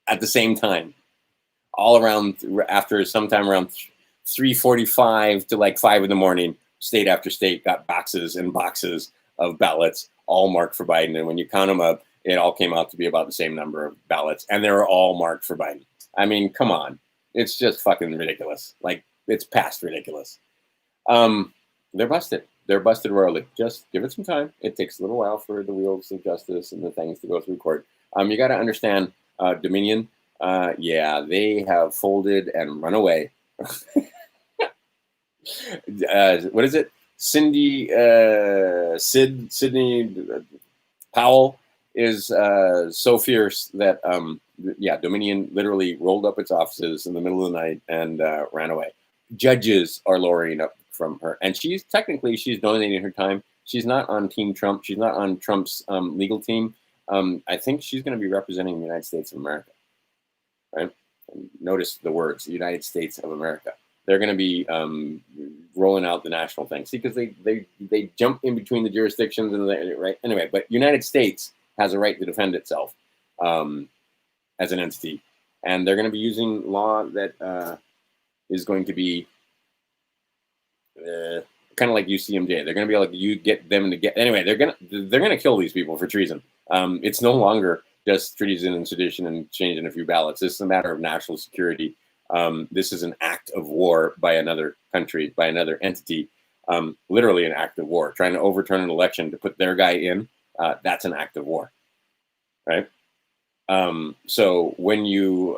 at the same time, all around after sometime around 3:45 to like 5 in the morning. State after state got boxes and boxes of ballots, all marked for Biden. And when you count them up, it all came out to be about the same number of ballots. And they were all marked for Biden. I mean, come on. It's just fucking ridiculous. Like, it's past ridiculous. They're busted. They're busted royally. Just give it some time. It takes a little while for the wheels of justice and the things to go through court. You got to understand, Dominion, yeah, they have folded and run away. What is it? Sidney Powell is so fierce that, yeah, Dominion literally rolled up its offices in the middle of the night and ran away. Judges are lowering up from her. And she's donating her time. She's not on Team Trump. She's not on Trump's legal team. I think she's going to be representing the United States of America, right? And notice the words, the United States of America. They're going to be rolling out the national thing. See, because they jump in between the jurisdictions, and right? Anyway, but United States has a right to defend itself as an entity. And they're going to be using law that is going to be kind of like UCMJ. They're going to be like, you get them to get anyway. They're gonna kill these people for treason. It's no longer just treason and sedition and changing a few ballots. This is a matter of national security. This is an act of war by another country, by another entity. Literally an act of war. Trying to overturn an election to put their guy in. That's an act of war, right? So when you,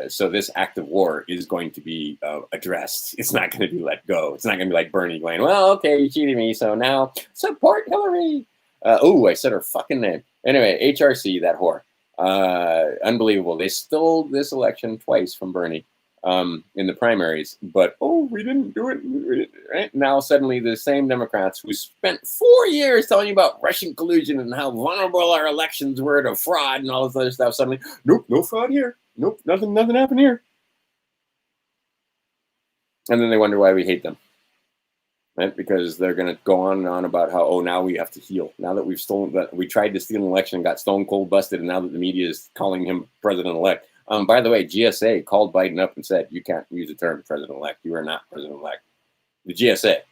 so this act of war is going to be addressed. It's not going to be let go. It's not going to be like Bernie going, well, okay, you cheated me, so now support Hillary. Oh, I said her fucking name. Anyway, HRC, that whore. Unbelievable. They stole this election twice from Bernie in the primaries, but we didn't do it. Right now, suddenly the same Democrats who spent 4 years telling you about Russian collusion and how vulnerable our elections were to fraud and all this other stuff, suddenly, nope, no fraud here. Nope, nothing happened here. And then they wonder why we hate them. Right? Because they're going to go on and on about how, now we have to heal. Now that we tried to steal an election, got stone cold busted, and now that the media is calling him president-elect. By the way, GSA called Biden up and said, you can't use the term president-elect. You are not president-elect. The GSA.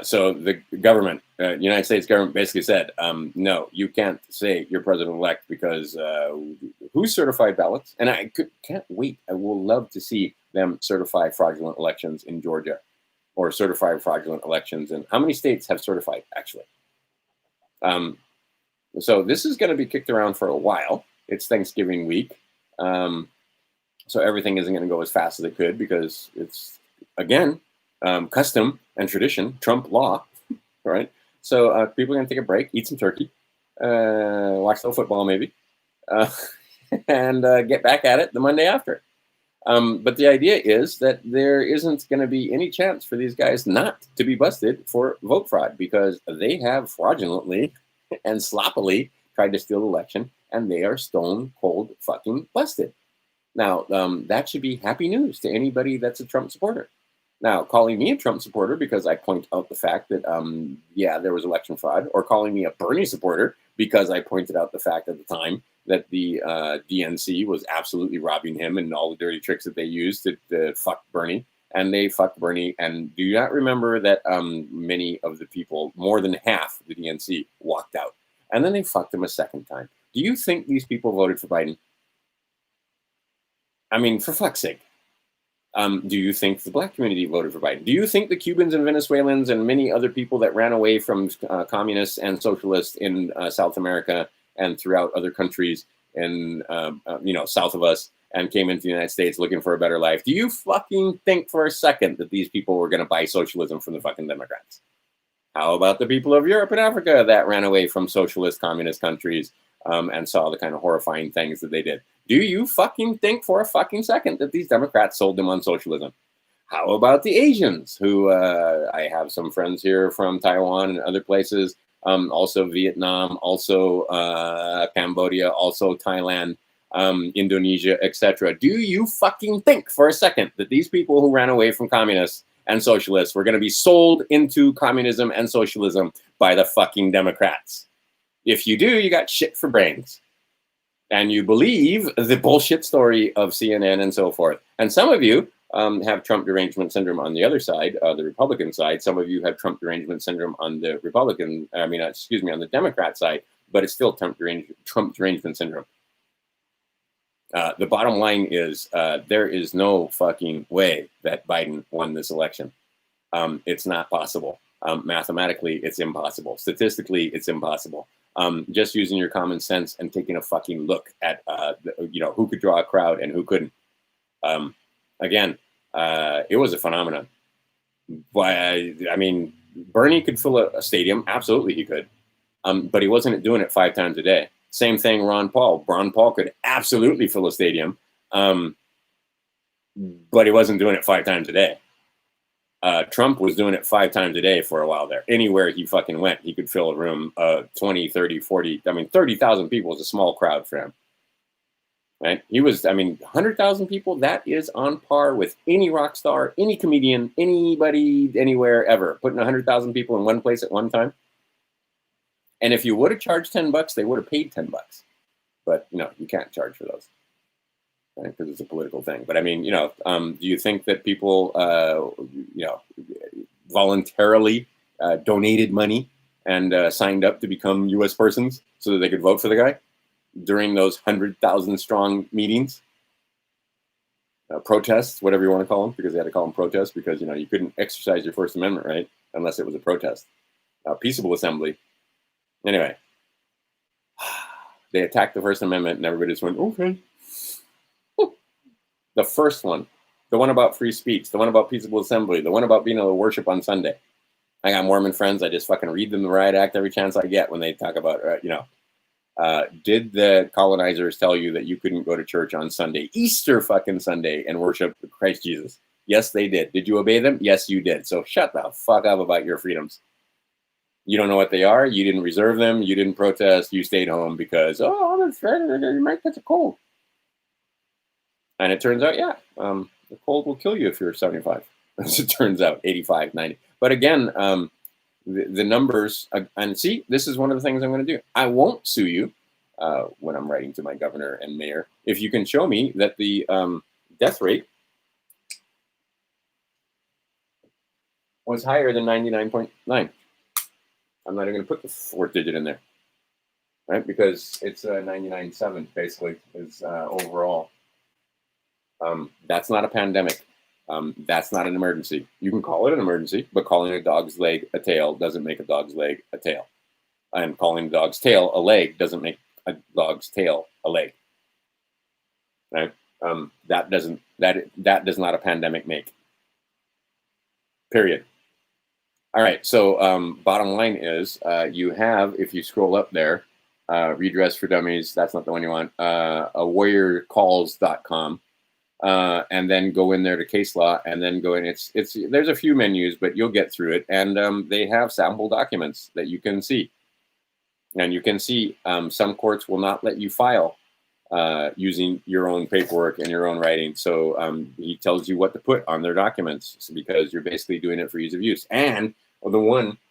So the government, United States government basically said, no, you can't say you're president-elect because who's certified ballots? And I can't wait. I will love to see them certify fraudulent elections in Georgia. Or certify fraudulent elections. And how many states have certified, actually? So this is going to be kicked around for a while. It's Thanksgiving week. So everything isn't going to go as fast as it could because it's, again, custom and tradition, Trump law, right? So people are going to take a break, eat some turkey, watch some football maybe, and get back at it the Monday after. But the idea is that there isn't going to be any chance for these guys not to be busted for vote fraud because they have fraudulently and sloppily tried to steal the election, and they are stone cold fucking busted. Now, that should be happy news to anybody that's a Trump supporter. Now, calling me a Trump supporter because I point out the fact that, yeah, there was election fraud, or calling me a Bernie supporter because I pointed out the fact at the time that the DNC was absolutely robbing him and all the dirty tricks that they used to fuck Bernie. And they fucked Bernie. And do you not remember that many of the people, more than half of the DNC, walked out? And then they fucked him a second time. Do you think these people voted for Biden? I mean, for fuck's sake. Do you think the black community voted for Biden? Do you think the Cubans and Venezuelans and many other people that ran away from communists and socialists in South America and throughout other countries and, south of us and came into the United States looking for a better life, do you fucking think for a second that these people were going to buy socialism from the fucking Democrats? How about the people of Europe and Africa that ran away from socialist communist countries and saw the kind of horrifying things that they did? Do you fucking think for a fucking second that these Democrats sold them on socialism? How about the Asians who I have some friends here from Taiwan and other places, also Vietnam, also Cambodia, also Thailand, Indonesia, etc. Do you fucking think for a second that these people who ran away from communists and socialists were going to be sold into communism and socialism by the fucking Democrats? If you do, you got shit for brains. And you believe the bullshit story of CNN and so forth. And some of you have Trump derangement syndrome on the other side, the Republican side. Some of you have Trump derangement syndrome on the on the Democrat side, but it's still Trump derangement syndrome. The bottom line is there is no fucking way that Biden won this election. It's not possible. Mathematically, it's impossible. Statistically, it's impossible. Just using your common sense and taking a fucking look at, who could draw a crowd and who couldn't. Again, it was a phenomenon. But, I mean, Bernie could fill a stadium. Absolutely, he could. But he wasn't doing it 5 times a day. Same thing, Ron Paul. Ron Paul could absolutely fill a stadium. But he wasn't doing it 5 times a day. Trump was doing it 5 times a day for a while there. Anywhere he fucking went, he could fill a room, 20, 30, 40. I mean, 30,000 people is a small crowd for him. Right? He was, 100,000 people, that is on par with any rock star, any comedian, anybody, anywhere, ever. Putting 100,000 people in one place at one time. And if you would have charged $10, they would have paid $10. But, you can't charge for those. Right? Because it's a political thing. But, do you think that people, voluntarily donated money and signed up to become U.S. persons so that they could vote for the guy during those 100,000 strong meetings, protests, whatever you want to call them, because they had to call them protests because, you couldn't exercise your First Amendment right unless it was a protest. Peaceable assembly. Anyway, they attacked the First Amendment and everybody just went, okay. The first one, the one about free speech, the one about peaceable assembly, the one about being able to worship on Sunday. I got Mormon friends. I just fucking read them the riot act every chance I get when they talk about, did the colonizers tell you that you couldn't go to church on Sunday, Easter fucking Sunday, and worship Christ Jesus? Yes, they did. Did you obey them? Yes, you did. So shut the fuck up about your freedoms. You don't know what they are. You didn't reserve them. You didn't protest. You stayed home because, I'm afraid you might catch a cold. And it turns out, the cold will kill you if you're 75. As it turns out, 85, 90. But again, the numbers, and see, this is one of the things I'm going to do. I won't sue you when I'm writing to my governor and mayor if you can show me that the death rate was higher than 99.9. I'm not even going to put the 4th digit in there, right? Because it's 99.7 basically is overall. That's not a pandemic. That's not an emergency. You can call it an emergency, but calling a dog's leg a tail doesn't make a dog's leg a tail. And calling a dog's tail a leg doesn't make a dog's tail a leg. Right? That does not a pandemic make. Period. All right. So bottom line is you have, if you scroll up there, Redress for Dummies. That's not the one you want. warriorcalls.com. And then go in there to case law, and then go in. It's there's a few menus, but you'll get through it. And they have sample documents that you can see, and you can see some courts will not let you file using your own paperwork and your own writing. So he tells you what to put on their documents because you're basically doing it for ease of use. And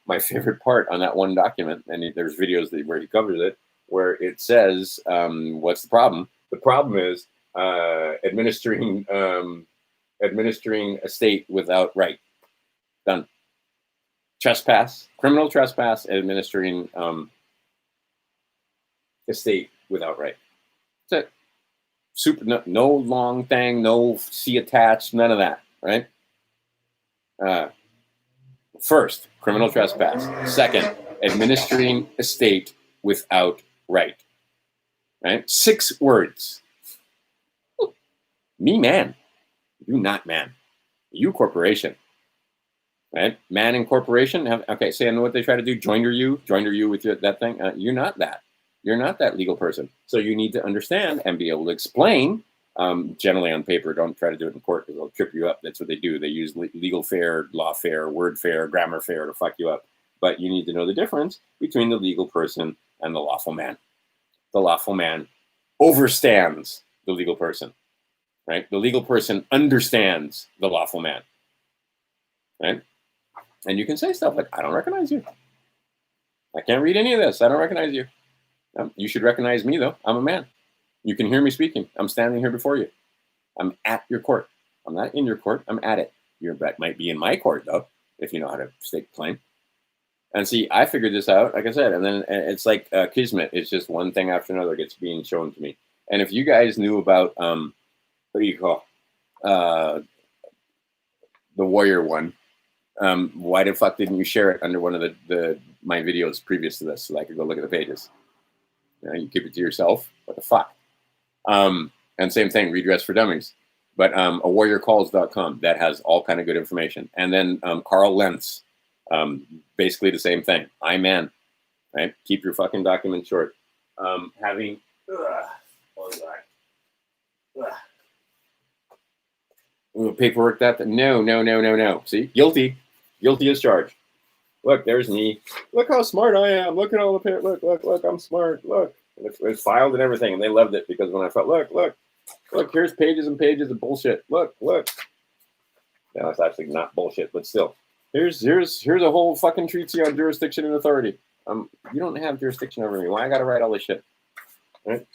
my favorite part on that one document, and there's videos where he covers it, where it says, what's the problem? The problem is administering a state without right. Done. Trespass, criminal trespass, administering a state without right. That's it. Super. No long thing. No C attached. None of that. Right. First, criminal trespass. Second, administering a state without right. Right. 6 words. Me, man. You, not man. You, corporation. Right? Man and corporation have, okay, say, I know what they try to do. Joinder you with that thing. You're not that. You're not that legal person. So you need to understand and be able to explain, generally on paper. Don't try to do it in court because they'll trip you up. That's what they do. They use legal fair, law fair, word fair, grammar fair to fuck you up. But you need to know the difference between the legal person and the lawful man. The lawful man overstands the legal person. Right? The legal person understands the lawful man. Right? And you can say stuff like, I don't recognize you. I can't read any of this. I don't recognize you. You should recognize me, though. I'm a man. You can hear me speaking. I'm standing here before you. I'm at your court. I'm not in your court. I'm at it. Your bet might be in my court, though, if you know how to stake claim. And see, I figured this out, like I said, and then it's like kismet. It's just one thing after another gets being shown to me. And if you guys knew about... what do you call the warrior one? Why the fuck didn't you share it under one of my videos previous to this so I could go look at the pages? You keep it to yourself. What the fuck? And same thing, Redress for Dummies. But warriorcalls.com, that has all kind of good information. And then Carl Lentz, basically the same thing. I'm man, right? Keep your fucking document short. Paperwork that? No. See, guilty as charged. Look, there's me. Look how smart I am. Look at all the look. I'm smart. Look, it's filed and everything, and they loved it because when I felt, look. Here's pages and pages of bullshit. Look. No, it's actually not bullshit, but still, here's a whole fucking treatise on jurisdiction and authority. You don't have jurisdiction over me. Why I gotta write all this shit? Right?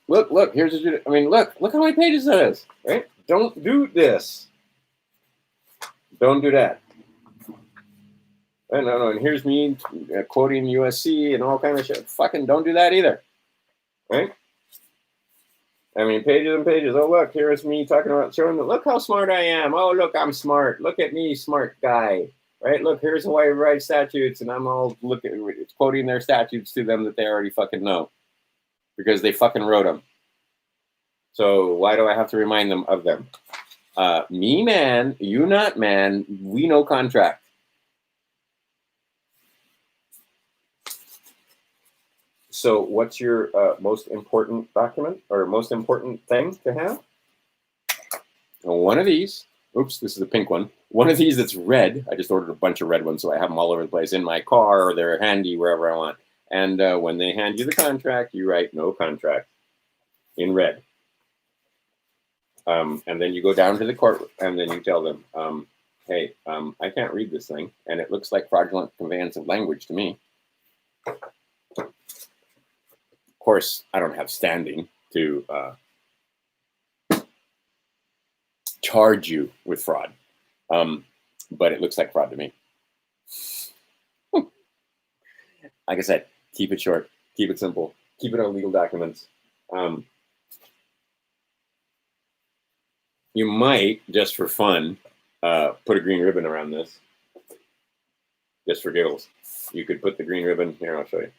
Look. Here's look how many pages that is. Right? Don't do this. Don't do that. No. And here's me quoting USC and all kind of shit. Fucking don't do that either. Right? Pages and pages. Oh, look, here's me talking about showing them. Look how smart I am. Oh, look, I'm smart. Look at me, smart guy. Right? Look, here's how I write statutes, and I'm all quoting their statutes to them that they already fucking know because they fucking wrote them. So why do I have to remind them of them? Me, man. You, not man. We know contract. So what's your most important document or most important thing to have? One of these. Oops, this is the pink one. One of these that's red. I just ordered a bunch of red ones, so I have them all over the place in my car, or they're handy wherever I want. And when they hand you the contract, you write no contract in red. And then you go down to the court, and then you tell them, hey, I can't read this thing, and it looks like fraudulent conveyance of language to me. Of course, I don't have standing to charge you with fraud, but it looks like fraud to me. Like I said, keep it short, keep it simple, keep it on legal documents. You might, just for fun, put a green ribbon around this, just for giggles. You could put the green ribbon, here, I'll show you.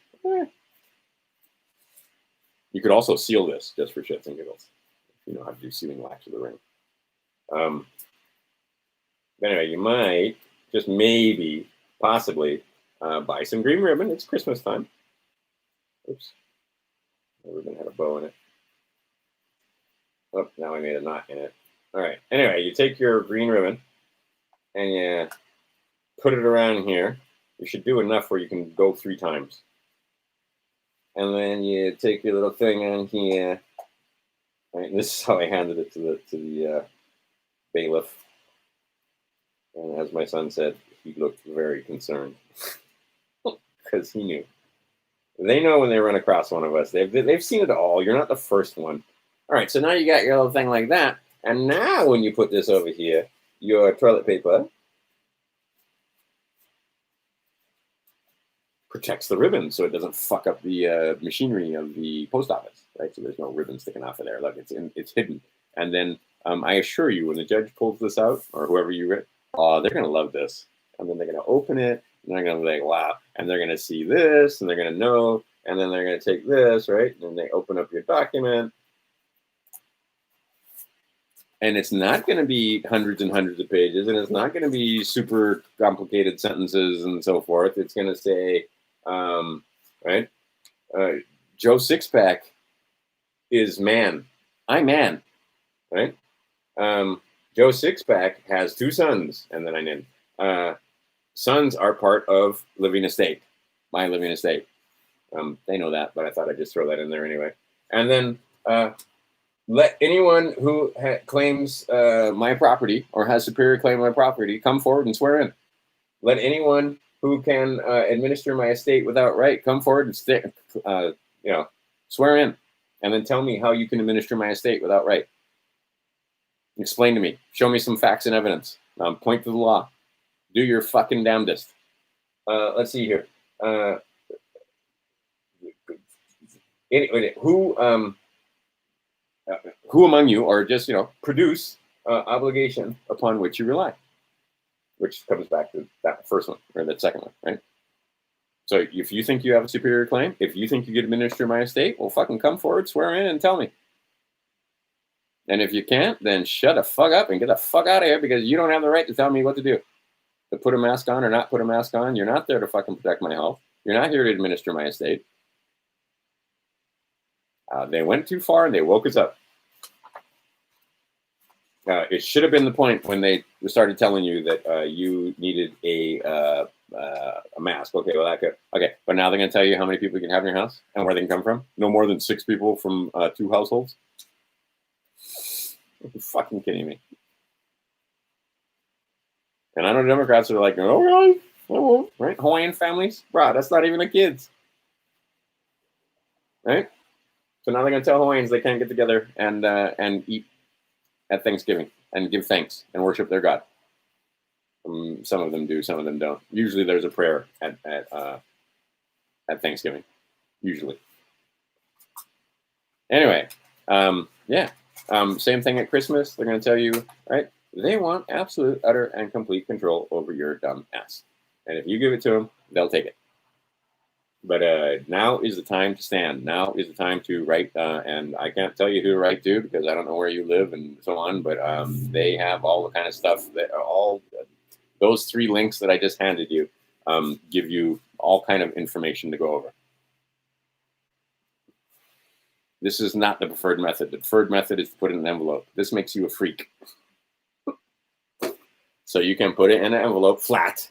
You could also seal this just for shits and giggles, if you know how to do sealing wax with a ring. But anyway, you might, just maybe, possibly, buy some green ribbon. It's Christmas time. Oops. The ribbon had a bow in it. Oh, now I made a knot in it. All right. Anyway, you take your green ribbon and you put it around here. You should do enough where you can go 3 times. And then you take your little thing on here. Right, and this is how I handed it to the bailiff. And as my son said, he looked very concerned because he knew. They know when they run across one of us. They've seen it all. You're not the first one. All right, so now you got your little thing like that. And now when you put this over here, your toilet paper protects the ribbon so it doesn't fuck up the machinery of the post office, right? So there's no ribbon sticking off of there. Look, it's hidden. And then I assure you, when the judge pulls this out, or whoever you read, they're going to love this. And then they're going to open it, and they're going to be like, wow. And they're going to see this, and they're going to know, and then they're going to take this, right? And then they open up your document. And it's not going to be hundreds and hundreds of pages, and it's not going to be super complicated sentences and so forth. It's going to say, right? Joe Sixpack is man. I'm man, right? Joe Sixpack has 2 sons, and then I named. Sons are part of living estate, my living estate. They know that, but I thought I'd just throw that in there anyway. And then let anyone who claims my property or has superior claim on my property come forward and swear in. Let anyone who can administer my estate without right come forward and swear in, and then tell me how you can administer my estate without right. Explain to me. Show me some facts and evidence. Point to the law. Do your fucking damnedest. Let's see here. Who among you, or just, produce obligation upon which you rely, which comes back to that first one, or that second one, right? So if you think you have a superior claim, if you think you can administer my estate, well, fucking come forward, swear in, and tell me. And if you can't, then shut the fuck up and get the fuck out of here, because you don't have the right to tell me what to do. To put a mask on or not put a mask on. You're not there to fucking protect my health. You're not here to administer my estate. They went too far and they woke us up. It should have been the point when they started telling you that you needed a mask. Okay, well, that could. Okay, but now they're going to tell you how many people you can have in your house and where they can come from. No more than 6 people from 2 households. Are you fucking kidding me? And I know Democrats are like, oh, really? Oh, right? Hawaiian families? Bro, that's not even the kids. Right? So now they're going to tell Hawaiians they can't get together and eat at Thanksgiving and give thanks and worship their God. Some of them do, some of them don't. Usually there's a prayer at Thanksgiving. Usually. Anyway, yeah. Same thing at Christmas. They're going to tell you, right? They want absolute, utter, and complete control over your dumb ass. And if you give it to them, they'll take it. But now is the time to stand. Now is the time to write. And I can't tell you who to write to because I don't know where you live and so on. But they have all the kind of stuff that are all those 3 links that I just handed you give you all kind of information to go over. This is not the preferred method. The preferred method is to put it in an envelope. This makes you a freak. So you can put it in an envelope flat,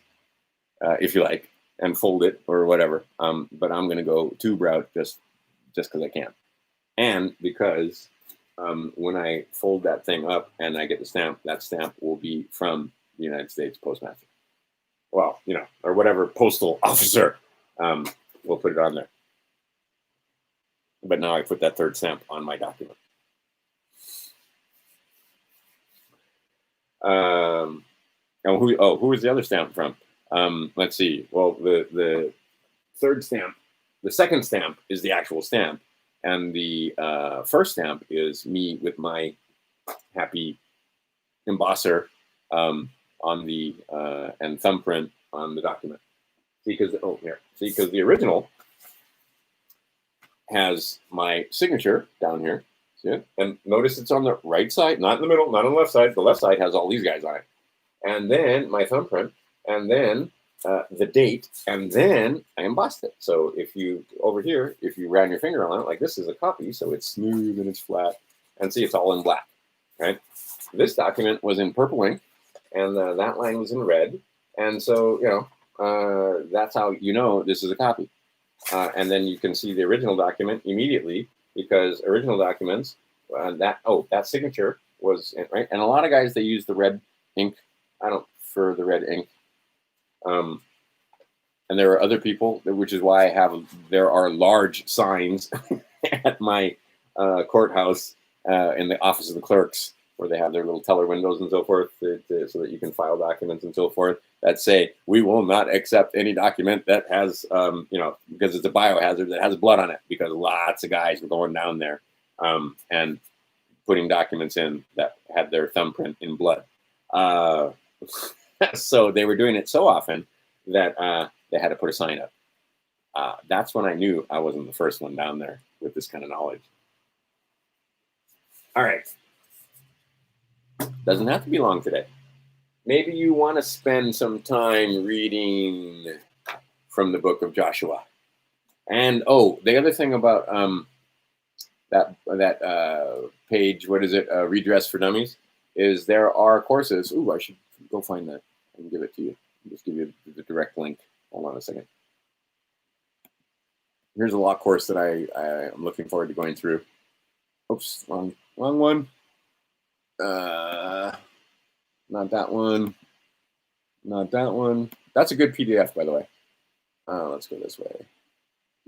if you like, and fold it or whatever. But I'm going to go tube route just because I can. And because when I fold that thing up and I get the stamp, that stamp will be from the United States Postmaster. Well, or whatever postal officer will put it on there. But now I put that 3rd stamp on my document. And who is the other stamp from? Let's see. Well, the 3rd stamp, the 2nd stamp is the actual stamp, and the 1st stamp is me with my happy embosser on the and thumbprint on the document. See, because the original has my signature down here. See it? And notice it's on the right side, not in the middle, not on the left side. The left side has all these guys on it. And then my thumbprint, and then the date, and then I embossed it. So if you ran your finger on it, like this is a copy, so it's smooth and it's flat. And see, it's all in black, right? This document was in purple ink, and that line was in red. And so, that's how you know this is a copy. And then you can see the original document immediately because original documents, that signature was in, right. And a lot of guys, they use the red ink. I don't prefer the red ink. And there are other people, which is why there are large signs at my courthouse in the office of the clerks, where they have their little teller windows and so forth, so that you can file documents and so forth, that say, we will not accept any document that has, because it's a biohazard, that has blood on it, because lots of guys were going down there and putting documents in that had their thumbprint in blood. So they were doing it so often that they had to put a sign up. That's when I knew I wasn't the first one down there with this kind of knowledge. All right. Doesn't have to be long today. Maybe you want to spend some time reading from the book of Joshua. And the other thing about that page, what is it? Redress for Dummies, is there are courses. Ooh, I should go find that and give it to you. I'll just give you the direct link. Hold on a second. Here's a law course that I'm looking forward to going through. Oops, wrong one. Not that one. Not that one. That's a good PDF, by the way. Let's go this way.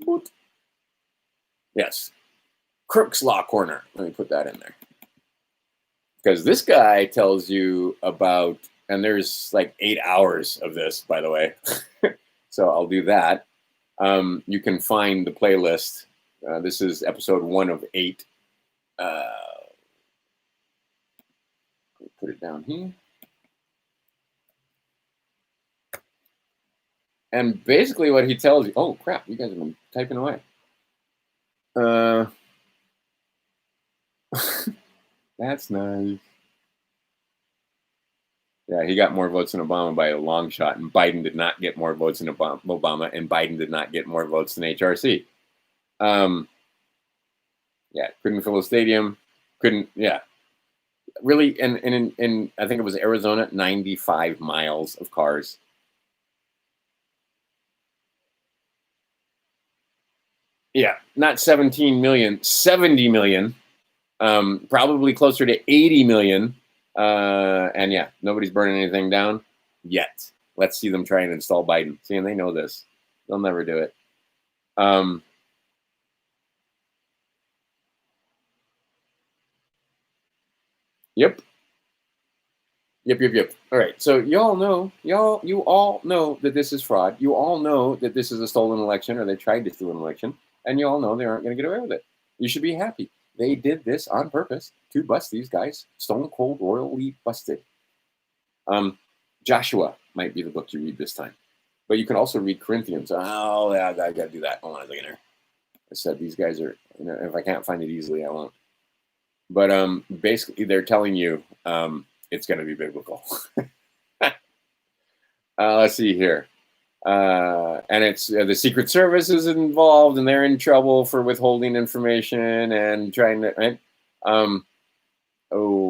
Boot. Yes. Crook's Law Corner. Let me put that in there. Because this guy tells you about, and there's like 8 hours of this, by the way. So I'll do that. You can find the playlist. This is episode 1 of 8. Put it down here. And basically what he tells you, oh crap, you guys have been typing away. That's nice. Yeah, he got more votes than Obama by a long shot, and Biden did not get more votes than Obama, and Biden did not get more votes than HRC. Yeah, couldn't fill a stadium. Couldn't. Yeah, really. And in I think it was Arizona, 95 miles of cars. Yeah, not 17 million, 70 million. Probably closer to 80 million. And yeah, nobody's burning anything down yet. Let's see them try and install Biden. See, and they know this. They'll never do it. Um, yep. Yep. All right. So you all know that this is fraud. You all know that this is a stolen election, or they tried to steal an election, and you all know they aren't going to get away with it. You should be happy. They did this on purpose to bust these guys. Stone cold, royally busted. Joshua might be the book you read this time, but you can also read Corinthians. Oh, yeah, I got to do that. Hold on a second here. I said these guys are. If I can't find it easily, I won't. But basically, they're telling you it's going to be biblical. Let's see here. And it's the Secret Service is involved, and they're in trouble for withholding information and trying to. Right?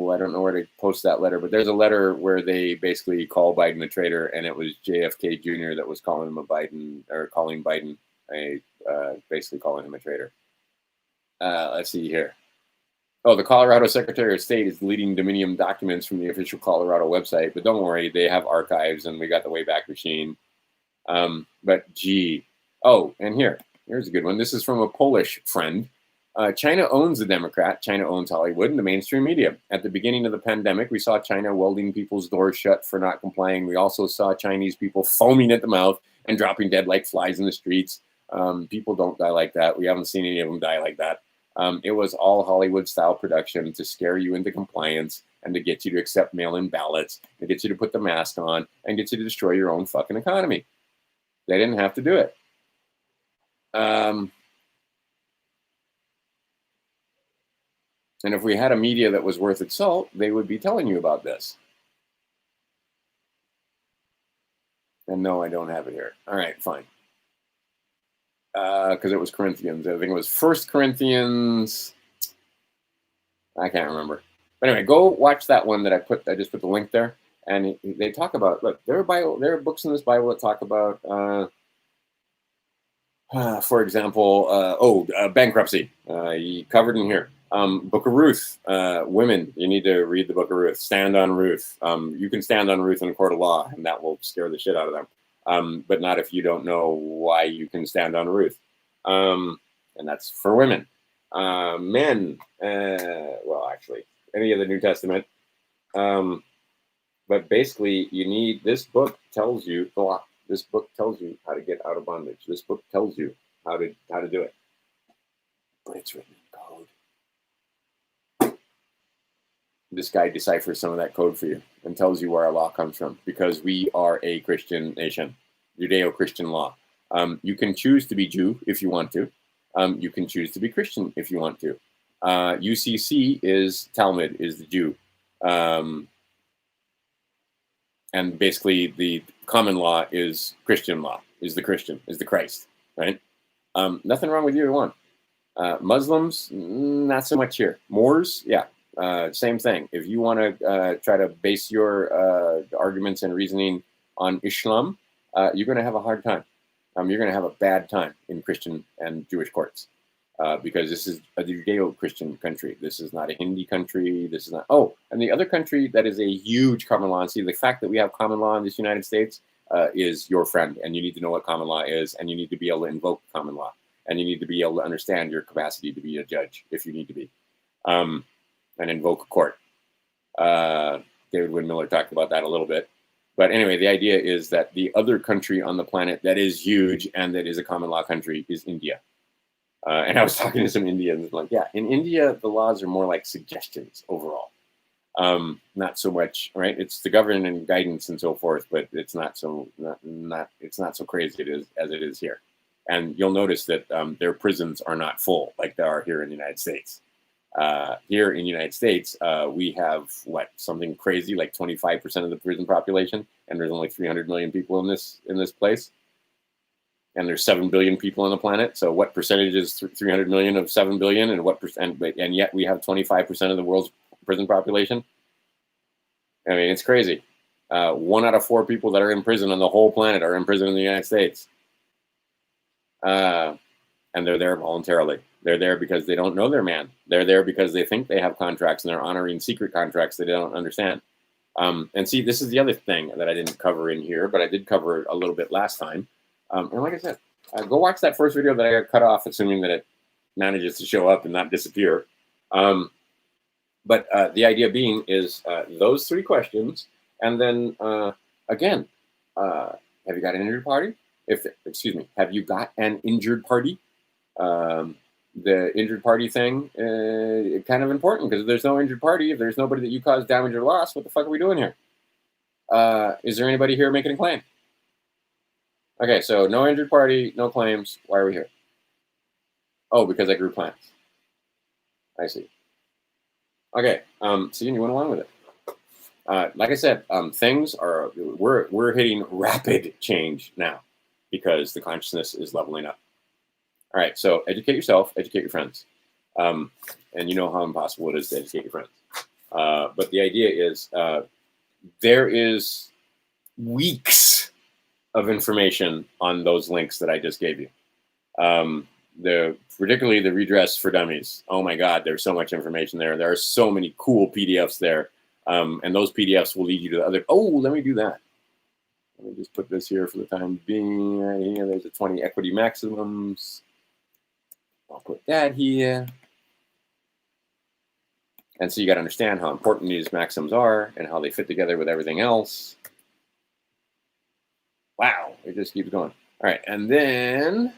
I don't know where to post that letter, but there's a letter where they basically call Biden a traitor, and it was JFK Jr. that was calling him calling Biden basically calling him a traitor. Let's see here. Oh, the Colorado Secretary of State is deleting Dominion documents from the official Colorado website, but don't worry, they have archives, and we got the Wayback Machine. But gee, and here's a good one. This is from a Polish friend. China owns the Democrat. China owns Hollywood and the mainstream media. At the beginning of the pandemic, we saw China welding people's doors shut for not complying. We also saw Chinese people foaming at the mouth and dropping dead like flies in the streets. People don't die like that. We haven't seen any of them die like that. It was all Hollywood-style production to scare you into compliance and to get you to accept mail-in ballots, to get you to put the mask on, and get you to destroy your own fucking economy. They didn't have to do it. And if we had a media that was worth its salt, they would be telling you about this. And no, I don't have it here. All right, fine. Because it was Corinthians. I think it was 1 Corinthians. I can't remember. But anyway, go watch that one that I just put the link there. And they talk about, look, there are books in this Bible that talk about, for example, bankruptcy. Covered in here. Book of Ruth. Women, you need to read the Book of Ruth. Stand on Ruth. You can stand on Ruth in a court of law, and that will scare the shit out of them. But not if you don't know why you can stand on Ruth. And that's for women. Men, well, actually, any of the New Testament. But basically, you need, this book tells you the law. This book tells you how to get out of bondage. This book tells you how to do it. But it's written in code. This guy deciphers some of that code for you and tells you where our law comes from, because we are a Christian nation, Judeo-Christian law. You can choose to be Jew if you want to. You can choose to be Christian if you want to. UCC is Talmud, is the Jew. And basically the common law is Christian law, is the Christian, is the Christ, right? Nothing wrong with either one. Muslims, not so much here. Moors, yeah, same thing. If you want to try to base your arguments and reasoning on Islam, you're going to have a hard time. You're going to have a bad time in Christian and Jewish courts, because this is a Judeo-Christian country. This is not a Hindi country. This is not. Oh, and the other country that is a huge common law. And see, the fact that we have common law in this United States is your friend, and you need to know what common law is, and you need to be able to invoke common law, and you need to be able to understand your capacity to be a judge if you need to be, and invoke a court. David Wynn-Miller talked about that a little bit. But anyway, the idea is that the other country on the planet that is huge and that is a common law country is India. And I was talking to some Indians, like, yeah, in India, the laws are more like suggestions overall. Not so much, right? It's the government and guidance and so forth, but it's not so crazy as it is here. And you'll notice that their prisons are not full like they are here in the United States. Here in the United States, we have something crazy like 25% of the prison population, and there's only 300 million people in this place. and there's 7 billion people on the planet. So what percentage is 300 million of 7 billion, and what percent? And yet we have 25% of the world's prison population. I mean, it's crazy. 1 out of 4 people that are in prison on the whole planet are in prison in the United States. And they're there voluntarily. They're there because they don't know their man. They're there because they think they have contracts and they're honoring secret contracts they don't understand. And see, this is the other thing that I didn't cover in here, but I did cover a little bit last time. And like I said, go watch that first video that I got cut off, assuming that it manages to show up and not disappear. But the idea being is those 3 questions. And then again, have you got an injured party? Have you got an injured party? The injured party thing is kind of important, because if there's no injured party, if there's nobody that you caused damage or loss, what the fuck are we doing here? Is there anybody here making a claim? Okay, so no injured party, no claims. Why are we here? Oh, because I grew plants. I see. Okay, see, you went along with it. Like I said, things are, we're hitting rapid change now because the consciousness is leveling up. All right, so educate yourself, educate your friends. And you know how impossible it is to educate your friends. But the idea is there is weeks of information on those links that I just gave you. Particularly the redress for dummies. Oh my God, there's so much information there. There are so many cool PDFs there. And those PDFs will lead you to the other. Oh, let me do that. Let me just put this here for the time being. Right here, there's the 20 equity maximums. I'll put that here. And so you got to understand how important these maxims are and how they fit together with everything else. Wow, it just keeps going. All right, and then,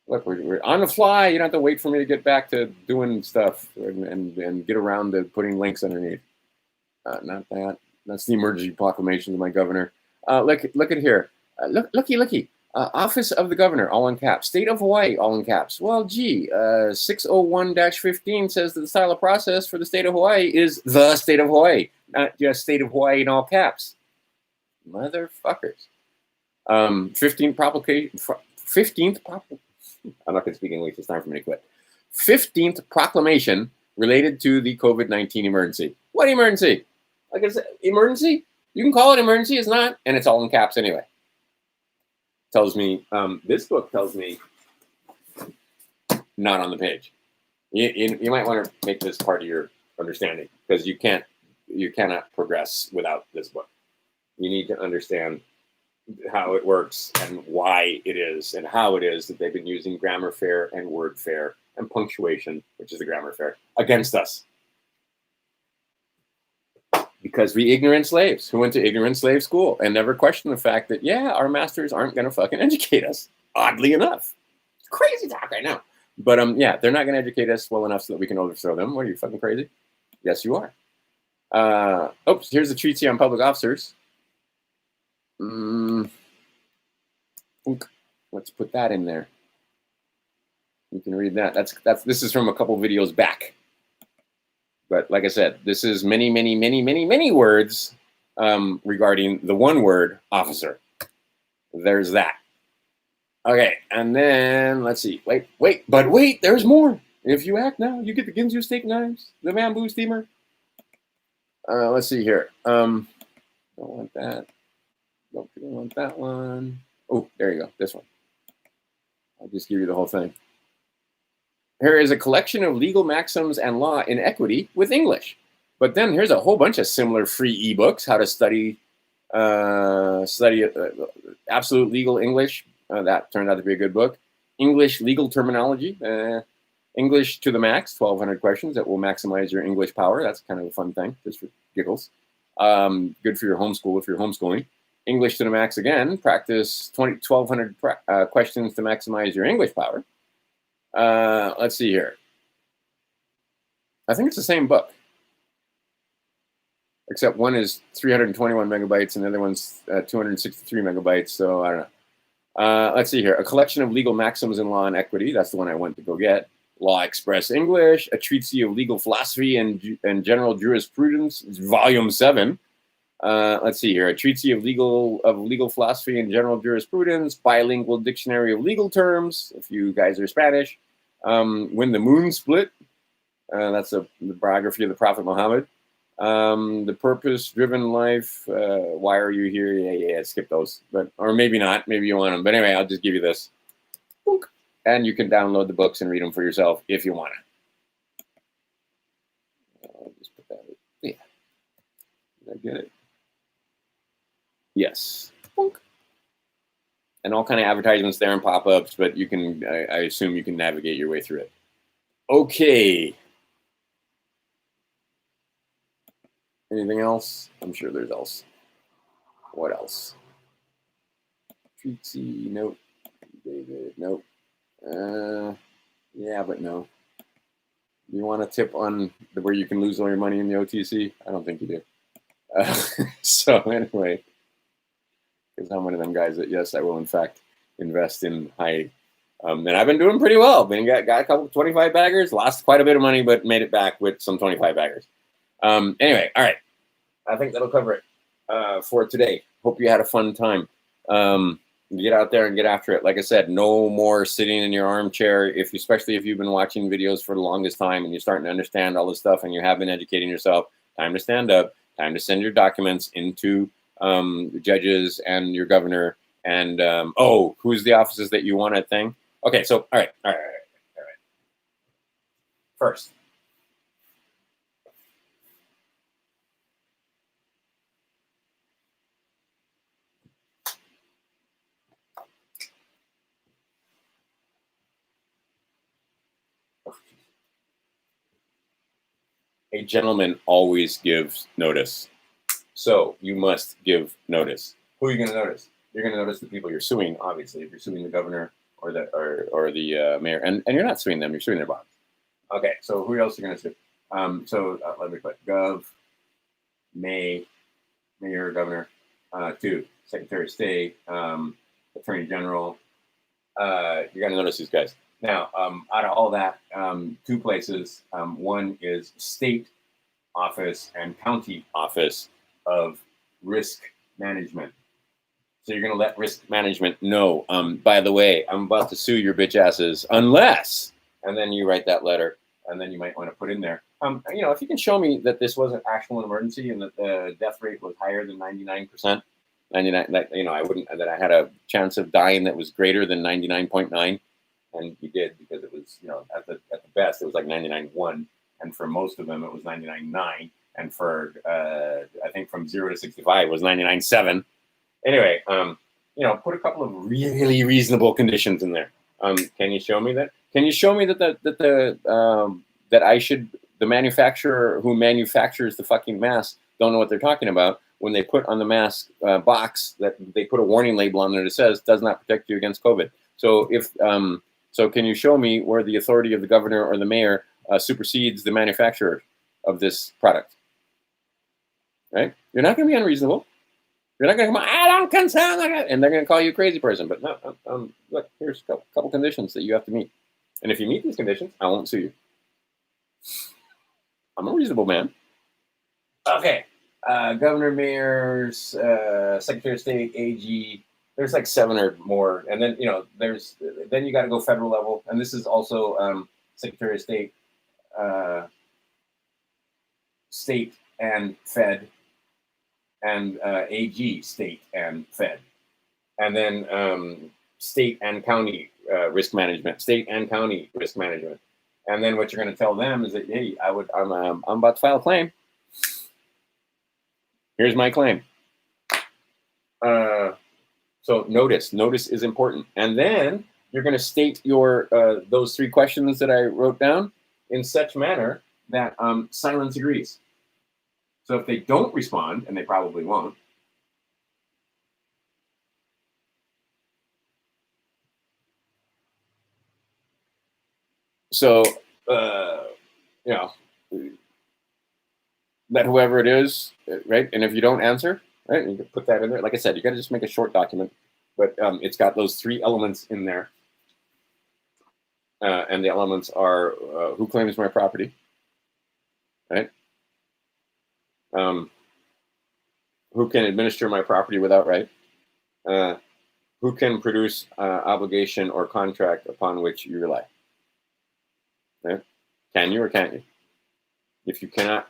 look, we're on the fly. You don't have to wait for me to get back to doing stuff and get around to putting links underneath. Not that. That's the emergency proclamation of my governor. Look at here. Looky. Office of the Governor, all in caps. State of Hawaii, all in caps. Well, gee, 601-15 says that the style of process for the state of Hawaii is the state of Hawaii, not just state of Hawaii in all caps. Motherfuckers. 15th I'm not going to speak English. It's time for me to quit. 15th proclamation related to the COVID-19 emergency. What emergency? Like I said, emergency? You can call it emergency. It's not. And it's all in caps anyway. Tells me, this book tells me not on the page. You might want to make this part of your understanding, because you cannot progress without this book. You need to understand how it works and why it is and how it is that they've been using grammar fair and word fair and punctuation, which is the grammar fair, against us. Because we ignorant slaves who went to ignorant slave school and never questioned the fact that, yeah, our masters aren't going to fucking educate us, oddly enough. It's crazy talk right now. But yeah, they're not going to educate us well enough so that we can overthrow them. What, are you fucking crazy? Yes, you are. Oops, here's the treatise on public officers. Let's put that in there. You can read that. This is from a couple videos back. But like I said, this is many words regarding the one word officer. There's that. Okay, and then let's see. Wait, there's more. If you act now, you get the Ginsu steak knives, the bamboo steamer. Let's see here. Don't want that. Don't want that one. Oh, there you go. This one. I'll just give you the whole thing. Here is a collection of legal maxims and law in equity with English. But then here's a whole bunch of similar free ebooks, how to study absolute legal English. That turned out to be a good book. English legal terminology. English to the max, 1,200 questions that will maximize your English power. That's kind of a fun thing, just for giggles. Good for your homeschool if you're homeschooling. English to the max again. Practice 1,200 questions to maximize your English power. Let's see here. I think it's the same book, except one is 321 megabytes and the other one's 263 megabytes. So I don't know. Let's see here. A collection of legal maxims in law and equity. That's the one I went to go get. Law Express English. A treatise of legal philosophy and general jurisprudence. Volume 7. Let's see here. A treatise of legal philosophy and general jurisprudence, bilingual dictionary of legal terms, if you guys are Spanish. When the Moon Split. That's the biography of the Prophet Muhammad. The Purpose-Driven Life. Why Are You Here? Yeah, skip those. Or maybe not. Maybe you want them. But anyway, I'll just give you this. And you can download the books and read them for yourself if you want to. I'll just put that in. Yeah. Did I get it? Yes. And all kind of advertisements there and pop-ups, but you can, I assume you can navigate your way through it. Okay. Anything else? I'm sure there's else. What else? Treaty, nope. David, nope. Yeah, but no. You want a tip on where you can lose all your money in the OTC? I don't think you do. So anyway, because I'm one of them guys that, yes, I will in fact invest in high. And I've been doing pretty well. Got a couple 25 baggers, lost quite a bit of money, but made it back with some 25 baggers. Anyway, all right. I think that'll cover it for today. Hope you had a fun time. Get out there and get after it. Like I said, no more sitting in your armchair. Especially if you've been watching videos for the longest time and you're starting to understand all this stuff and you have been educating yourself, time to stand up, time to send your documents into the judges and your governor. And, who's the offices that you want at thing? Okay, so, all right. First. A gentleman always gives notice. So you must give notice. Who are you going to notice? You're going to notice the people you're suing, obviously. If you're suing the governor or the mayor, and you're not suing them, you're suing their boss. Okay, so who else are you going to sue? Let me put Gov, Mayor, Governor, 2, Secretary of State, Attorney General. You're going to notice these guys. Now, out of all that, 2 places. One is state office and county office of risk management. So you're going to let risk management know, by the way, I'm about to sue your bitch asses unless, and then you write that letter, and then you might want to put in there, if you can show me that this was an actual emergency and that the death rate was higher than 99%, 99, that I had a chance of dying that was greater than 99.9. And you did, because it was, at the best, it was like 99.1. And for most of them, it was 99.9. And for, I think from 0 to 65, it was 99.7. Anyway, put a couple of really reasonable conditions in there. Can you show me that? Can you show me that the manufacturer who manufactures the fucking mask don't know what they're talking about when they put on the mask box that they put a warning label on there that says does not protect you against COVID. So So can you show me where the authority of the governor or the mayor supersedes the manufacturer of this product? Right? You're not going to be unreasonable. You're not going to come, I don't consent, and they're going to call you a crazy person. But no, look, here's a couple conditions that you have to meet. And if you meet these conditions, I won't sue you. I'm a reasonable man. Okay. Governor, mayors, Secretary of State, AG. There's like 7 or more, and then then you got to go federal level, and this is also Secretary of State, state and Fed, and AG, state and Fed, and then state and county risk management, and then what you're going to tell them is that, hey, I'm about to file a claim. Here's my claim. So notice is important. And then you're going to state your those 3 questions that I wrote down in such manner that silence agrees. So if they don't respond, and they probably won't, so, let whoever it is, right? And if you don't answer, right, you can put that in there. Like I said, you got to just make a short document, but it's got those 3 elements in there. And the elements are who claims my property, right? who can administer my property without right, who can produce obligation or contract upon which you rely. Right? Can you or can't you? If you cannot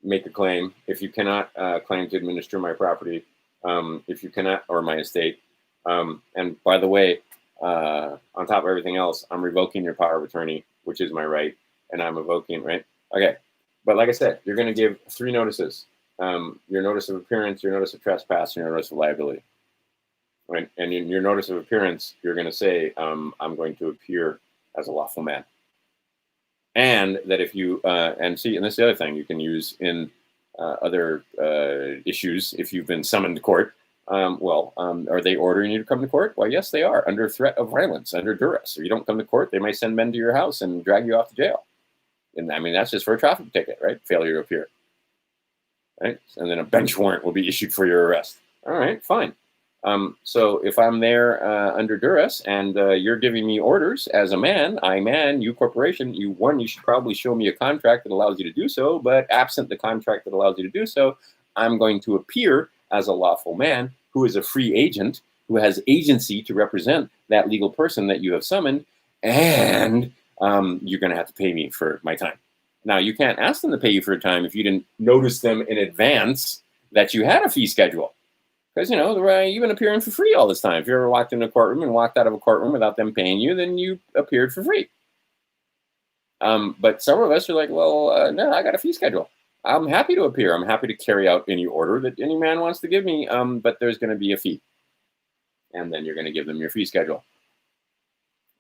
make a claim, if you cannot claim to administer my property, if you cannot, or my estate, and by the way, on top of everything else, I'm revoking your power of attorney, which is my right, and I'm evoking, right? Okay, but like I said, you're going to give 3 notices. Your notice of appearance, your notice of trespass, and your notice of liability. Right? And in your notice of appearance, you're going to say, I'm going to appear as a lawful man. And that if you, and see, and this is the other thing you can use in other issues if you've been summoned to court. Are they ordering you to come to court? Well, yes, they are, under threat of violence, under duress. Or you don't come to court, they might send men to your house and drag you off to jail. And I mean, that's just for a traffic ticket, right? Failure to appear. Right? And then a bench warrant will be issued for your arrest. All right, fine. So if I'm there under duress and you're giving me orders as a man, you corporation, you should probably show me a contract that allows you to do so. But absent the contract that allows you to do so, I'm going to appear as a lawful man who is a free agent, who has agency to represent that legal person that you have summoned, and you're going to have to pay me for my time. Now, you can't ask them to pay you for time if you didn't notice them in advance that you had a fee schedule. Because, you've been appearing for free all this time. If you ever walked into a courtroom and walked out of a courtroom without them paying you, then you appeared for free. But some of us are like, well, no, I got a fee schedule. I'm happy to appear. I'm happy to carry out any order that any man wants to give me, but there's going to be a fee. And then you're going to give them your fee schedule.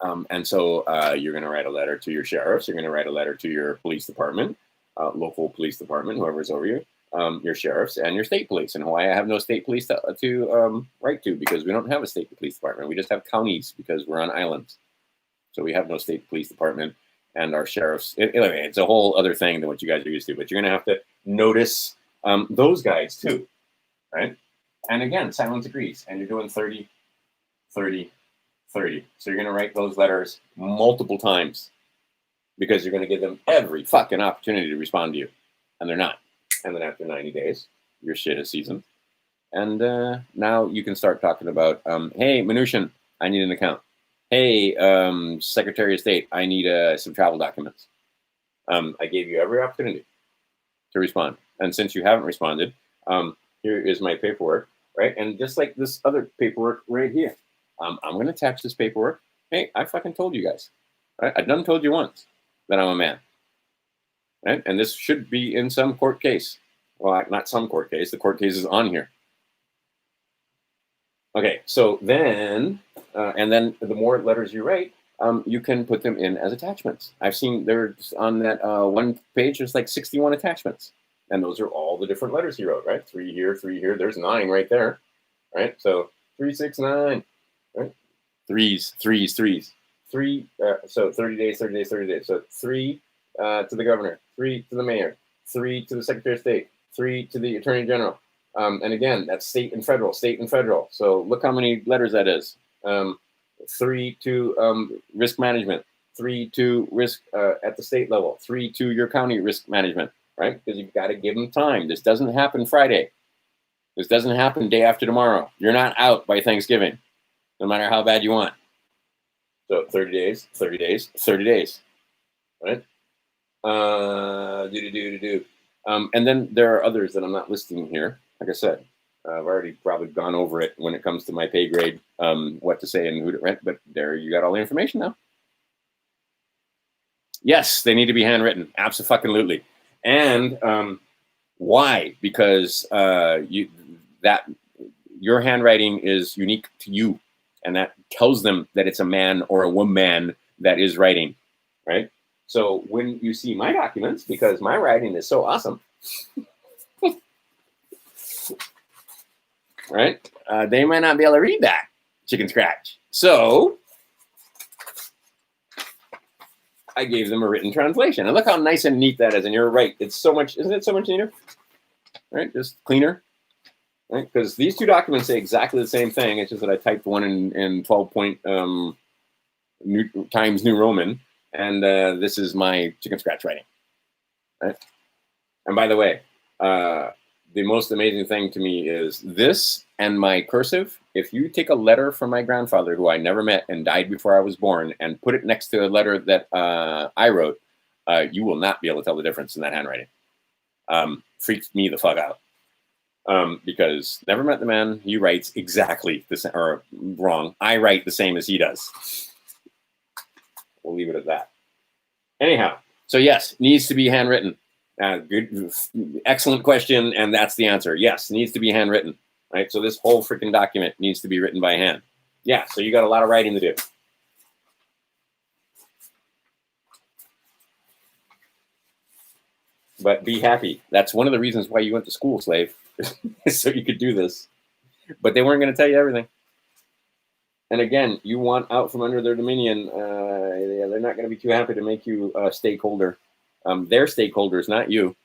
And so you're going to write a letter to your sheriffs. You're going to write a letter to your police department, local police department, whoever's over you. Your sheriffs and your state police. In Hawaii, I have no state police to write to because we don't have a state police department. We just have counties because we're on islands. So we have no state police department, and our sheriffs. Anyway, it's a whole other thing than what you guys are used to. But you're going to have to notice those guys too, right? And again, silent agrees, and you're doing 30, 30, 30. So you're going to write those letters multiple times because you're going to give them every fucking opportunity to respond to you, and they're not. And then after 90 days, your shit is seasoned. And now you can start talking about, hey, Mnuchin, I need an account. Hey, Secretary of State, I need some travel documents. I gave you every opportunity to respond. And since you haven't responded, here is my paperwork, right? And just like this other paperwork right here, I'm going to attach this paperwork. Hey, I fucking told you guys. Right? I done told you once that I'm a man. Right? And this should be in some court case. Well, not some court case. The court case is on here. Okay, so then, and then the more letters you write, you can put them in as attachments. I've seen there's on that one page, there's like 61 attachments. And those are all the different letters he wrote, right? 3 here, 3 here. There's 9 right there, right? So 3, 6, 9, right? Threes. 3, so 30 days, 30 days, 30 days. So 3 to the governor, 3 to the mayor, 3 to the Secretary of State, 3 to the Attorney General. And again, that's state and federal. So look how many letters that is. 3 to risk management, 3 to risk at the state level, 3 to your county risk management, right? Because you've got to give them time. This doesn't happen Friday. This doesn't happen day after tomorrow. You're not out by Thanksgiving, no matter how bad you want. So 30 days, 30 days, 30 days, right? And then there are others that I'm not listing here. Like I said, I've already probably gone over it when it comes to my pay grade, what to say and who to rent, but there you got all the information now. Yes, they need to be handwritten. Absolutely. And why? Because your handwriting is unique to you, and that tells them that it's a man or a woman that is writing, right? So when you see my documents, because my writing is so awesome, right? They might not be able to read that chicken scratch. So I gave them a written translation. And look how nice and neat that is. And you're right. It's so much, isn't it so much neater? Right? Just cleaner. Right? Because these two documents say exactly the same thing. It's just that I typed one in 12 point Times New Roman. And this is my chicken scratch writing. Right? And by the way, the most amazing thing to me is this and my cursive. If you take a letter from my grandfather, who I never met and died before I was born, and put it next to a letter that I wrote, you will not be able to tell the difference in that handwriting. Freaks me the fuck out. Because never met the man. He writes exactly the same, or wrong. I write the same as he does. We'll leave it at that. Anyhow, so yes, needs to be handwritten. Good, excellent question, and that's the answer. Yes, needs to be handwritten. Right. So this whole freaking document needs to be written by hand. Yeah. So you got a lot of writing to do. But be happy. That's one of the reasons why you went to school, slave, so you could do this. But they weren't going to tell you everything. And again, you want out from under their dominion. They're not going to be too happy to make you a stakeholder. They're stakeholders, not you.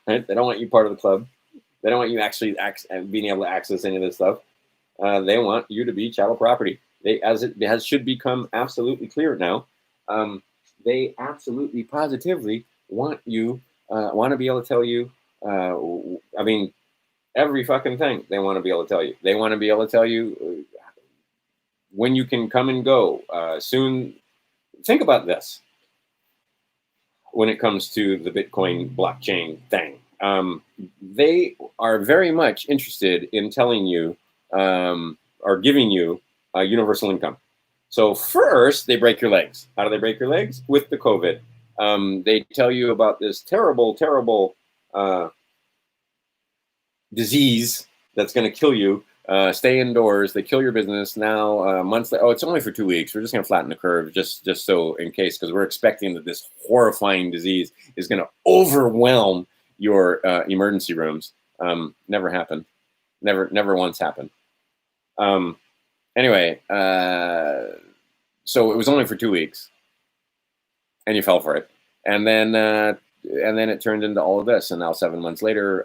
Right? They don't want you part of the club. They don't want you actually being able to access any of this stuff. They want you to be chattel property. As it should become absolutely clear now, they absolutely positively want you. Want to be able to tell you, I mean, every fucking thing they want to be able to tell you. They want to be able to tell you when you can come and go soon. Think about this when it comes to the Bitcoin blockchain thing. They are very much interested in telling you or giving you a universal income. So first, they break your legs. How do they break your legs? With the COVID. They tell you about this terrible, terrible disease that's going to kill you. Stay indoors. They kill your business. Now, months later, it's only for 2 weeks. We're just going to flatten the curve, just so in case, because we're expecting that this horrifying disease is going to overwhelm your emergency rooms. Never happened. Never once happened. Anyway, so it was only for 2 weeks. And you fell for it, and then it turned into all of this. And now 7 months later,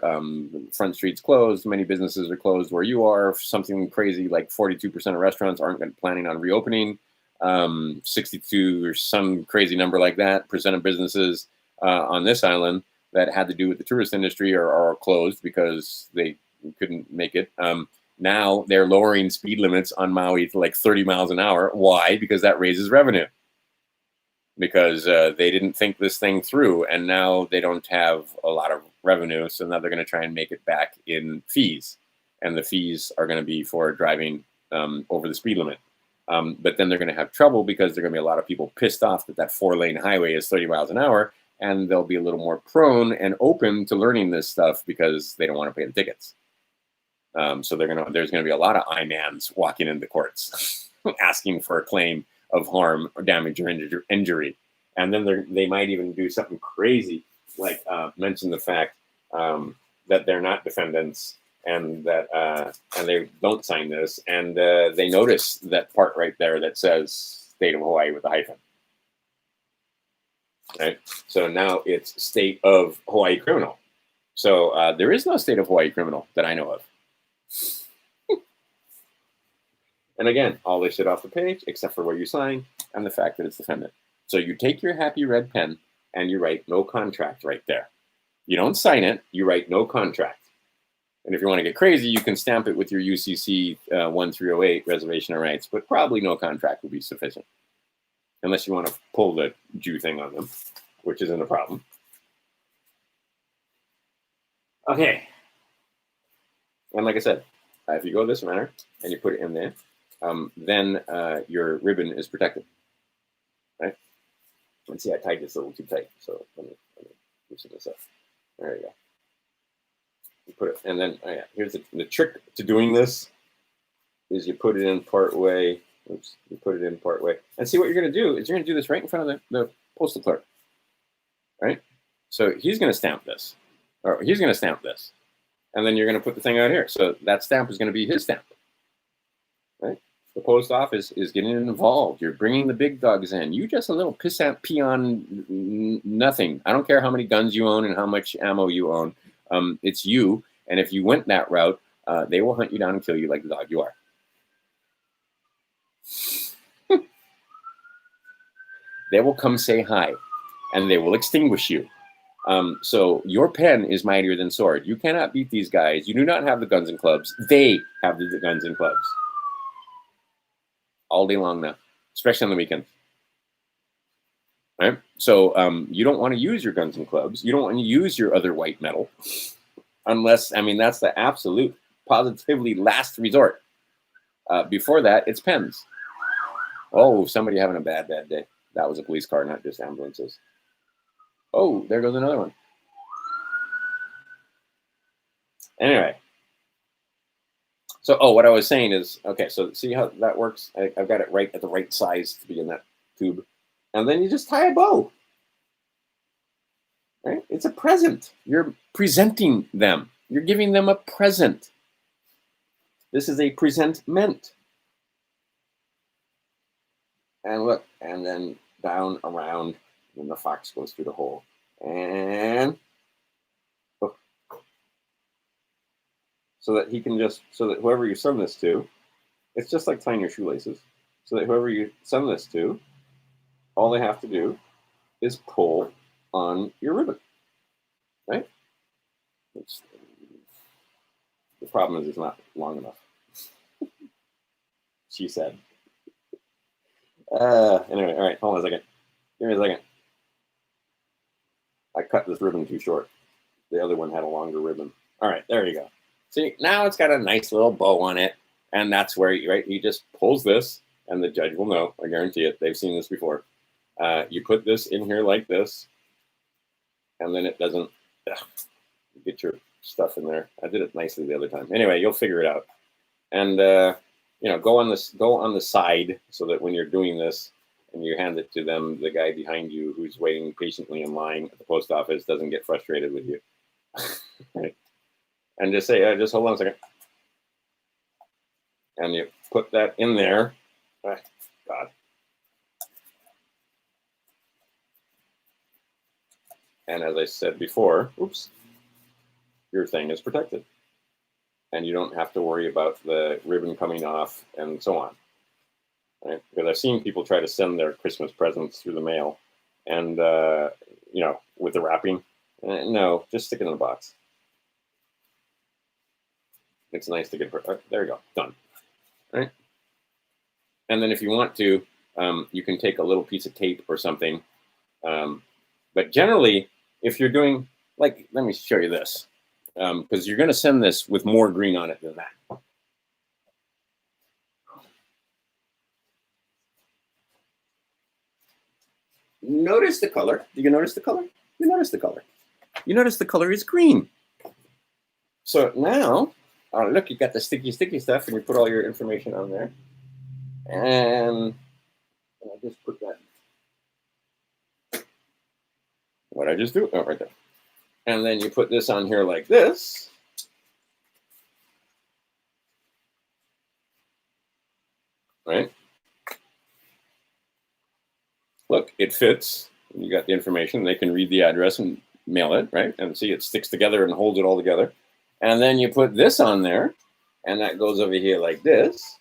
Front Street's closed. Many businesses are closed where you are. Something crazy like 42% of restaurants aren't planning on reopening. 62 or some crazy number like that percent of businesses on this island that had to do with the tourist industry are closed because they couldn't make it. Now they're lowering speed limits on Maui to like 30 miles an hour. Why? Because that raises revenue. Because they didn't think this thing through, and now they don't have a lot of revenue, so now they're going to try and make it back in fees, and the fees are going to be for driving over the speed limit. But then they're going to have trouble because there are going to be a lot of people pissed off that 4-lane highway is 30 miles an hour, and they'll be a little more prone and open to learning this stuff because they don't want to pay the tickets. So there's going to be a lot of I-mans walking into courts asking for a claim of harm or damage or injury. And then they might even do something crazy, like mention the fact that they're not defendants and that and they don't sign this, and they notice that part right there that says State of Hawaii with a hyphen. Right? So now it's State of Hawaii criminal. So there is no State of Hawaii criminal that I know of. And again, all this shit off the page, except for where you sign and the fact that it's defendant. So you take your happy red pen and you write no contract right there. You don't sign it, you write no contract. And if you want to get crazy, you can stamp it with your UCC 1308 reservation of rights, but probably no contract will be sufficient. Unless you want to pull the Jew thing on them, which isn't a problem. Okay. And like I said, if you go this manner and you put it in there, then your ribbon is protected, right? And see, I tied this a little too tight, so let me loosen this up. There you go. You put it, and then here's the trick to doing this is you put it in part way. Oops, you put it in part way, and see what you're going to do is you're going to do this right in front of the postal clerk, right? So he's going to stamp this, or he's going to stamp this, and then you're going to put the thing out here. So that stamp is going to be his stamp, right? The post office is getting involved. You're bringing the big dogs in. You just a little pissant peon, nothing. I don't care how many guns you own and how much ammo you own. It's you. And if you went that route, they will hunt you down and kill you like the dog you are. They will come say hi, and they will extinguish you. So your pen is mightier than sword. You cannot beat these guys. You do not have the guns and clubs. They have the guns and clubs. All day long now, especially on the weekends. Right? So you don't want to use your guns and clubs. You don't want to use your other white metal unless, I mean, that's the absolute, positively last resort. Before that, it's pens. Oh, somebody having a bad day. That was a police car, not just ambulances. Oh, there goes another one. Anyway. So, what I was saying is, okay, so see how that works? I've got it right at the right size to be in that tube. And then you just tie a bow. Right? It's a present. You're presenting them. You're giving them a present. This is a presentment. And look, and then down, around, and the fox goes through the hole. And oh. So that he can just, so that whoever you send this to, it's just like tying your shoelaces. So that whoever you send this to, all they have to do is pull on your ribbon, right? The problem is it's not long enough. She said. Anyway, all right, hold on a second. Give me a second. I cut this ribbon too short. The other one had a longer ribbon. All right, there you go. See, now it's got a nice little bow on it, and that's where, right, he just pulls this, and the judge will know, I guarantee it. They've seen this before. You put this in here like this, and then it doesn't get your stuff in there. I did it nicely the other time. Anyway, you'll figure it out. And you know, go on the side so that when you're doing this and you hand it to them, the guy behind you who's waiting patiently in line at the post office doesn't get frustrated with you. Right? And just say, just hold on a second. And you put that in there. Oh, God. And as I said before, oops, your thing is protected. And you don't have to worry about the ribbon coming off and so on. Right? Because I've seen people try to send their Christmas presents through the mail and, you know, with the wrapping. No, just stick it in the box. It's nice to get, there you go, done. Right? And then if you want to, you can take a little piece of tape or something. But generally, if you're doing, like, let me show you this. Because you're going to send this with more green on it than that. Notice the color. Do you notice the color? You notice the color. You notice the color is green. So now, look, you got the sticky stuff, and you put all your information on there. And I just put that. What I just do? Oh, right there. And then you put this on here like this. Right? Look, it fits. You got the information. They can read the address and mail it, right? And see, it sticks together and holds it all together. And then you put this on there, and that goes over here like this.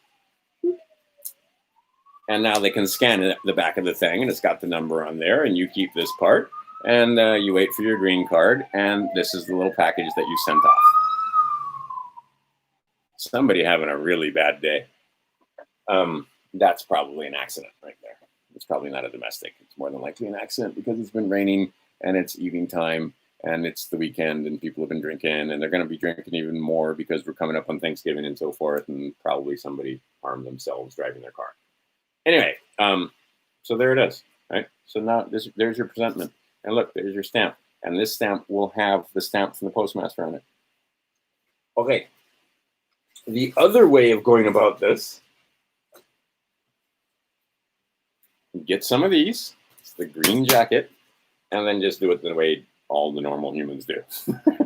And now they can scan it at the back of the thing, and it's got the number on there, and you keep this part. And you wait for your green card, and this is the little package that you sent off. Somebody having a really bad day. That's probably an accident right there. It's probably not a domestic. It's more than likely an accident because it's been raining, and it's evening time, and it's the weekend, and people have been drinking, and they're going to be drinking even more because we're coming up on Thanksgiving and so forth, and probably somebody harmed themselves driving their car. Anyway, so there it is, right? So now there's your presentment. And look, there's your stamp. And this stamp will have the stamp from the postmaster on it. Okay. The other way of going about this, get some of these, it's the green jacket, and then just do it the way all the normal humans do.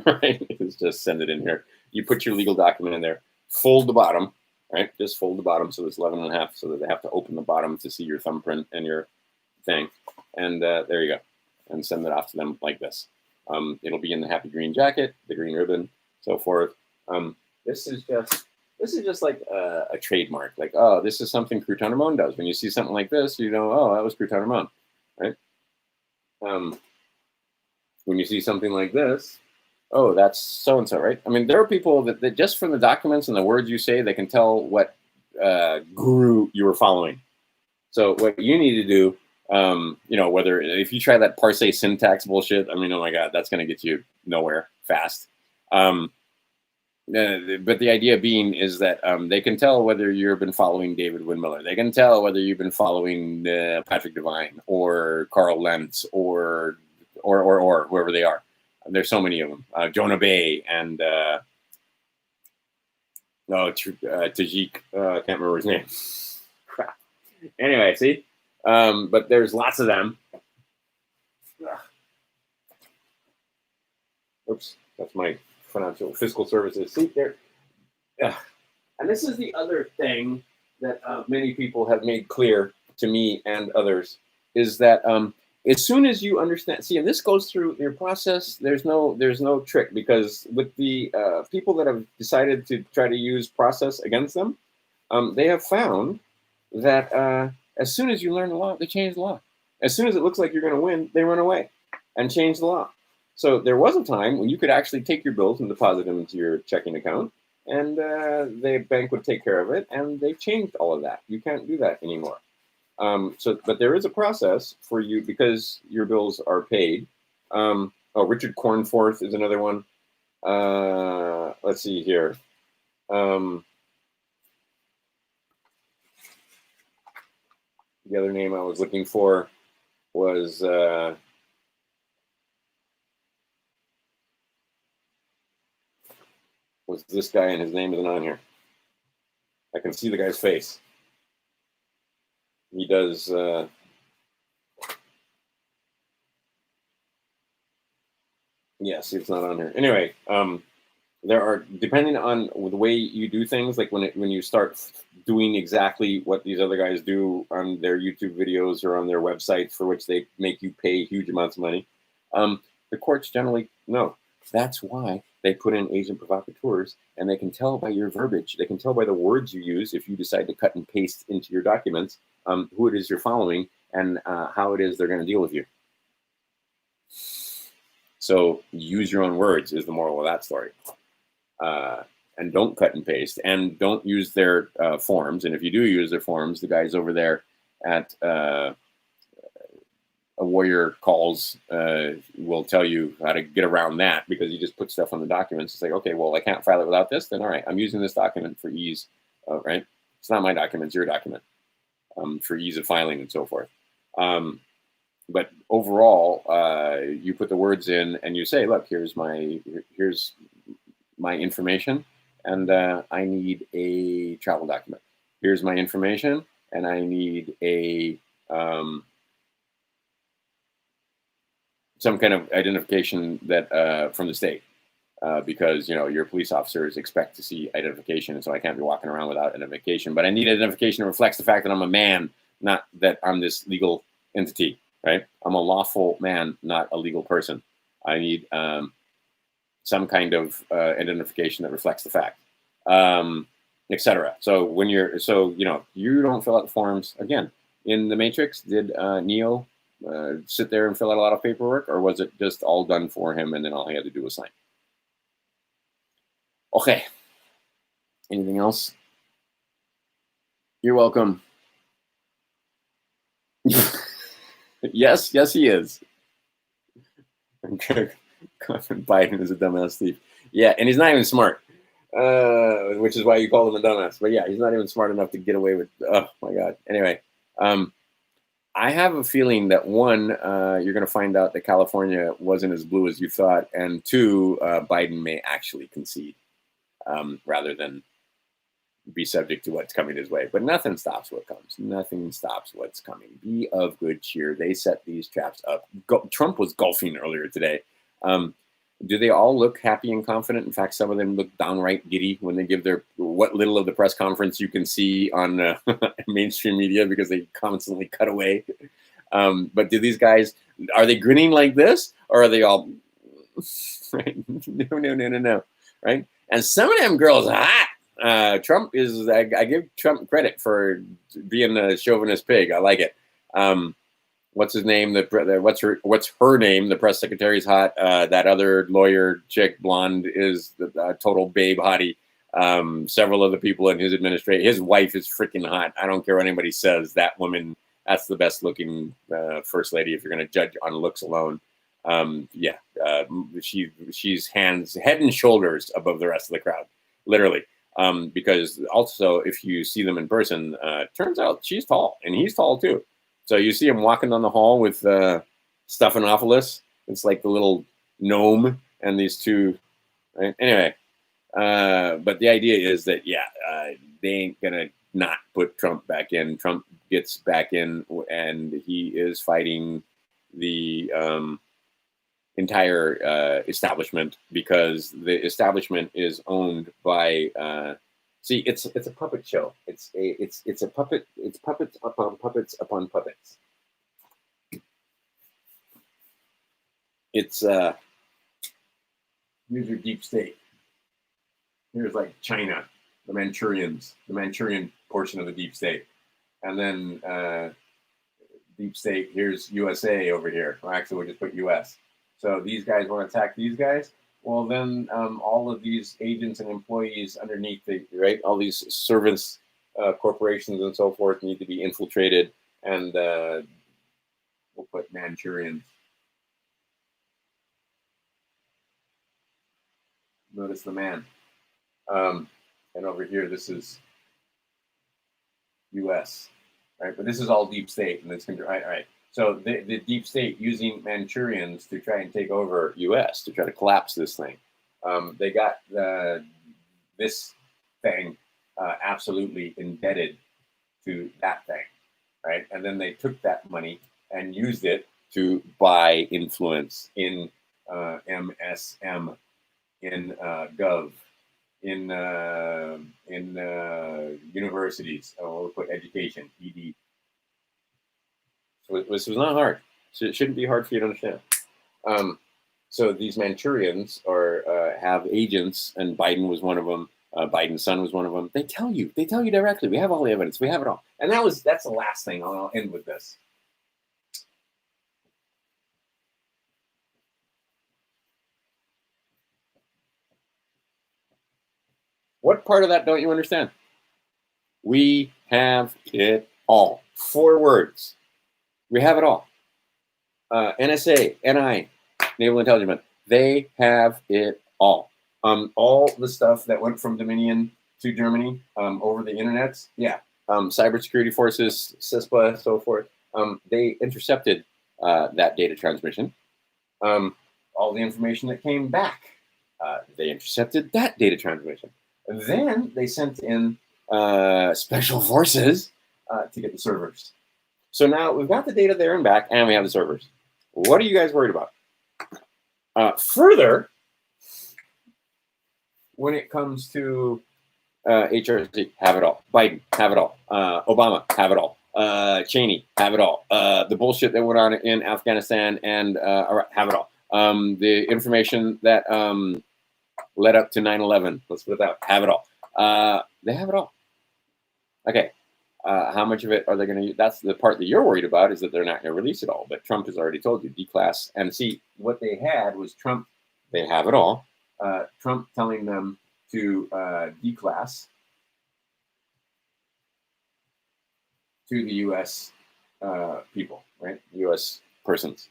Right? It's just send it in here. You put your legal document in there, fold the bottom, right? Just fold the bottom so it's 11.5 so that they have to open the bottom to see your thumbprint and your thing. And there you go. And send it off to them like this. It'll be in the happy green jacket, the green ribbon, so forth. This is just like a trademark. Like, oh, this is something Crouton Ramon does. When you see something like this, you know, oh, that was Crouton Ramon, right? When when you see something like this, oh, that's so-and-so, right? I mean, there are people that just from the documents and the words you say, they can tell what guru you were following. So what you need to do, whether if you try that parse syntax bullshit, I mean, oh my God, that's going to get you nowhere fast. But the idea being is that they can tell whether you've been following David Windmiller. They can tell whether you've been following Patrick Devine or Carl Lentz or whoever they are. There's so many of them. Jonah Bay and Tajik. I can't remember his name. Crap. Anyway, see? But there's lots of them. Oops, that's my financial fiscal services. See there. And this is the other thing that many people have made clear to me and others is that as soon as you understand, see, and this goes through your process, there's no trick, because with the people that have decided to try to use process against them, they have found that as soon as you learn the law, they change the law. As soon as it looks like you're going to win, they run away and change the law. So there was a time when you could actually take your bills and deposit them into your checking account, and the bank would take care of it, and they've changed all of that. You can't do that anymore. But there is a process for you because your bills are paid. Richard Cornforth is another one. Let's see here. The other name I was looking for was this guy, and his name isn't on here. I can see the guy's face. He does. Yes, it's not on here. Anyway, there are, depending on the way you do things, like when you start doing exactly what these other guys do on their YouTube videos or on their websites, for which they make you pay huge amounts of money, the courts generally know. That's why they put in agent provocateurs, and they can tell by your verbiage. They can tell by the words you use if you decide to cut and paste into your documents who it is you're following and how it is they're going to deal with you. So use your own words is the moral of that story. And don't cut and paste, and don't use their forms. And if you do use their forms, the guys over there at A Warrior Calls will tell you how to get around that, because you just put stuff on the documents. It's like, okay, well, I can't file it without this. Then all right, I'm using this document for ease, right? It's not my document, it's your document, for ease of filing and so forth. But overall, you put the words in and you say, look, here's my information, and I need a travel document. Here's my information, and I need a some kind of identification that from the state, because your police officers expect to see identification, and so I can't be walking around without identification. But I need identification that reflects the fact that I'm a man, not that I'm this legal entity. Right? I'm a lawful man, not a legal person. I need some kind of identification that reflects the fact, etc. So when you don't fill out the forms again. In the Matrix, did Neo sit there and fill out a lot of paperwork, or was it just all done for him and then all he had to do was sign? Okay. Anything else? You're welcome. Yes, he is. Biden is a dumbass thief. Yeah, and he's not even smart, which is why you call him a dumbass. But yeah, he's not even smart enough to get away with. Oh my God. Anyway, I have a feeling that one, you're going to find out that California wasn't as blue as you thought, and two, Biden may actually concede rather than be subject to what's coming his way. But nothing stops what comes. Nothing stops what's coming. Be of good cheer. They set these traps up. Trump was golfing earlier today. Do they all look happy and confident? In fact, some of them look downright giddy when they give their what little of the press conference you can see on mainstream media, because they constantly cut away. But do these guys, are they grinning like this, or are they all right? No, right? And some of them girls are hot. Trump I give Trump credit for being a chauvinist pig. I like it. what's his name? What's her name? The press secretary's hot. That other lawyer chick, blonde, is the total babe hottie. Several other people in his administration. His wife is freaking hot. I don't care what anybody says. That woman, that's the best looking first lady if you're going to judge on looks alone. Yeah, she's head and shoulders above the rest of the crowd, literally. Because also, if you see them in person, turns out she's tall and he's tall too. So you see him walking down the hall with Stephanopoulos. It's like the little gnome and these two. Right? Anyway, but the idea is that, yeah, they ain't going to not put Trump back in. Trump gets back in, and he is fighting the entire establishment, because the establishment is owned by see, it's a puppet show. It's a puppet. It's puppets upon puppets upon puppets. It's here's your deep state. Here's like China, the Manchurian portion of the deep state, and then deep state. Here's USA over here. Well, actually, we'll just put US. So these guys want to attack these guys. Well, then all of these agents and employees underneath right, all these servants, corporations and so forth need to be infiltrated, and we'll put Manchurians. Notice the man. And over here, this is US, right? But this is all deep state, and it's going to, all right. So the deep state using Manchurians to try and take over US, to try to collapse this thing. They got this thing absolutely indebted to that thing, right? And then they took that money and used it to buy influence in MSM, in Gov, in universities. We'll put education, ED. So this was not hard. So it shouldn't be hard for you to understand. So these Manchurians have agents, and Biden was one of them. Biden's son was one of them. They tell you directly. We have all the evidence. We have it all. And that's the last thing. I'll end with this. What part of that don't you understand? We have it all. 4 words. We have it all. NSA, NI, Naval Intelligence, they have it all. All the stuff that went from Dominion to Germany over the internet, yeah. Cybersecurity forces, CISPA, so forth, they intercepted that data transmission. All the information that came back, they intercepted that data transmission. And then they sent in special forces to get the servers. So now we've got the data there and back, and we have the servers. What are you guys worried about? Further, when it comes to HRC, have it all. Biden, have it all. Obama, have it all. Cheney, have it all. The bullshit that went on in Afghanistan, and have it all. The information that led up to 9/11, let's put it that way, have it all. They have it all. Okay. How much of it are they going to use? That's the part that you're worried about, is that they're not going to release it all. But Trump has already told you, declass. And see, what they had was Trump, they have it all. Trump telling them to declass to the U.S. People, right? U.S. persons.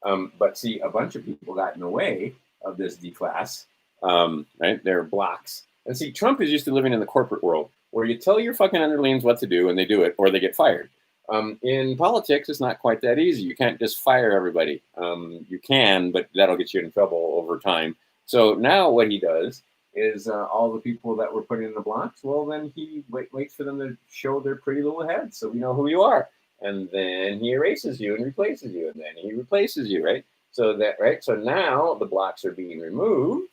But see, a bunch of people got in the way of this declass, right? They're blocks. And see, Trump is used to living in the corporate world, where you tell your fucking underlings what to do and they do it, or they get fired. In politics, it's not quite that easy. You can't just fire everybody. You can, but that'll get you in trouble over time. So now what he does is all the people that were put in the blocks, well, then he waits for them to show their pretty little heads so we know who you are. And then he erases you and replaces you, and then he replaces you, right? So now the blocks are being removed,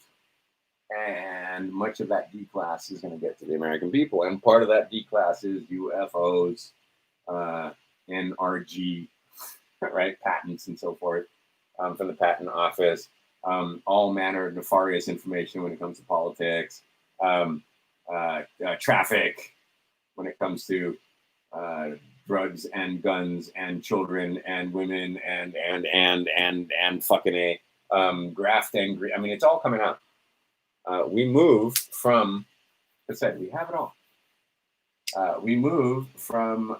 and much of that D-class is going to get to the American people. And part of that D-class is UFOs, NRG, right? Patents and so forth from the patent office. All manner of nefarious information when it comes to politics, traffic, when it comes to drugs and guns and children and women and fucking graft and I mean, it's all coming out. We move from, I said, we have it all. We move from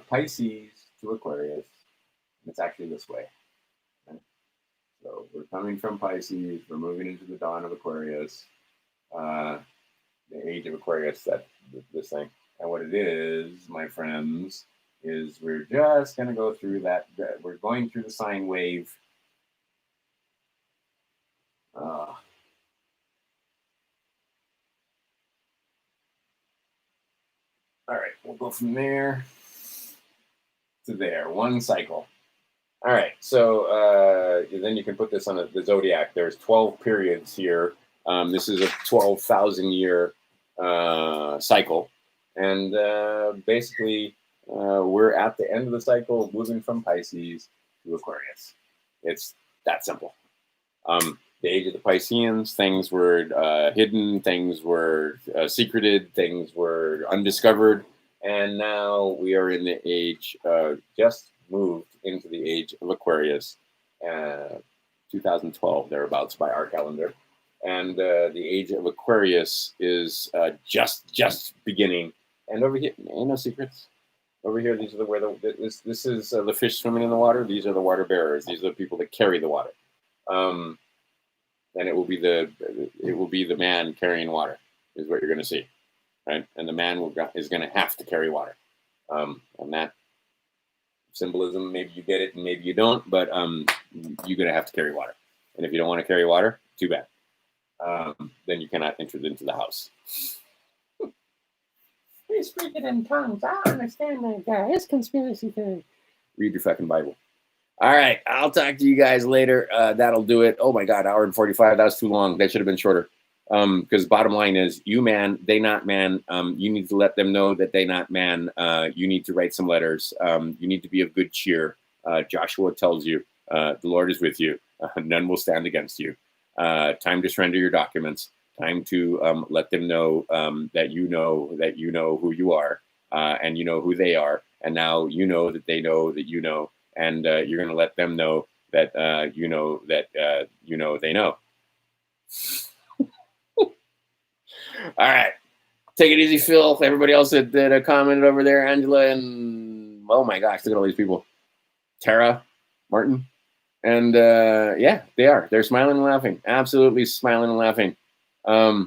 Pisces to Aquarius. It's actually this way. Okay? So we're coming from Pisces. We're moving into the dawn of Aquarius, the age of Aquarius. That this thing, and what it is, my friends, is we're just going to go through that. We're going through the sine wave. All right, we'll go from there to there. One cycle. All right, so then you can put this on the zodiac. There's 12 periods here. This is a 12,000 year cycle. And basically, we're at the end of the cycle, moving from Pisces to Aquarius. It's that simple. The age of the Pisceans, things were hidden, things were secreted, things were undiscovered, and now we are in the age, just moved into the age of Aquarius, 2012, thereabouts by our calendar. And the age of Aquarius is just beginning. And over here, ain't no secrets. Over here, these are this is the fish swimming in the water. These are the water bearers. These are the people that carry the water. And it will be the man carrying water is what you're going to see, right? And the man is going to have to carry water. And that symbolism, maybe you get it and maybe you don't, but you're going to have to carry water. And if you don't want to carry water, too bad. Then you cannot enter into the house. He's speaking in tongues. I don't understand that guy. His conspiracy theory. Read your fucking Bible. All right, I'll talk to you guys later. That'll do it. Oh my God, hour and 45. That was too long. That should have been shorter. Because bottom line is, you man, they not man. You need to let them know that they not man. You need to write some letters. You need to be of good cheer. Joshua tells you, the Lord is with you. None will stand against you. Time to surrender your documents. Time to let them know that you know who you are, and you know who they are. And now you know that they know that you know. And you're going to let them know that you know they know. All right. Take it easy, Phil. Everybody else that commented over there, Angela, and oh my gosh, look at all these people. Tara, Martin. And yeah, they are. They're smiling and laughing. Absolutely smiling and laughing. Yeah.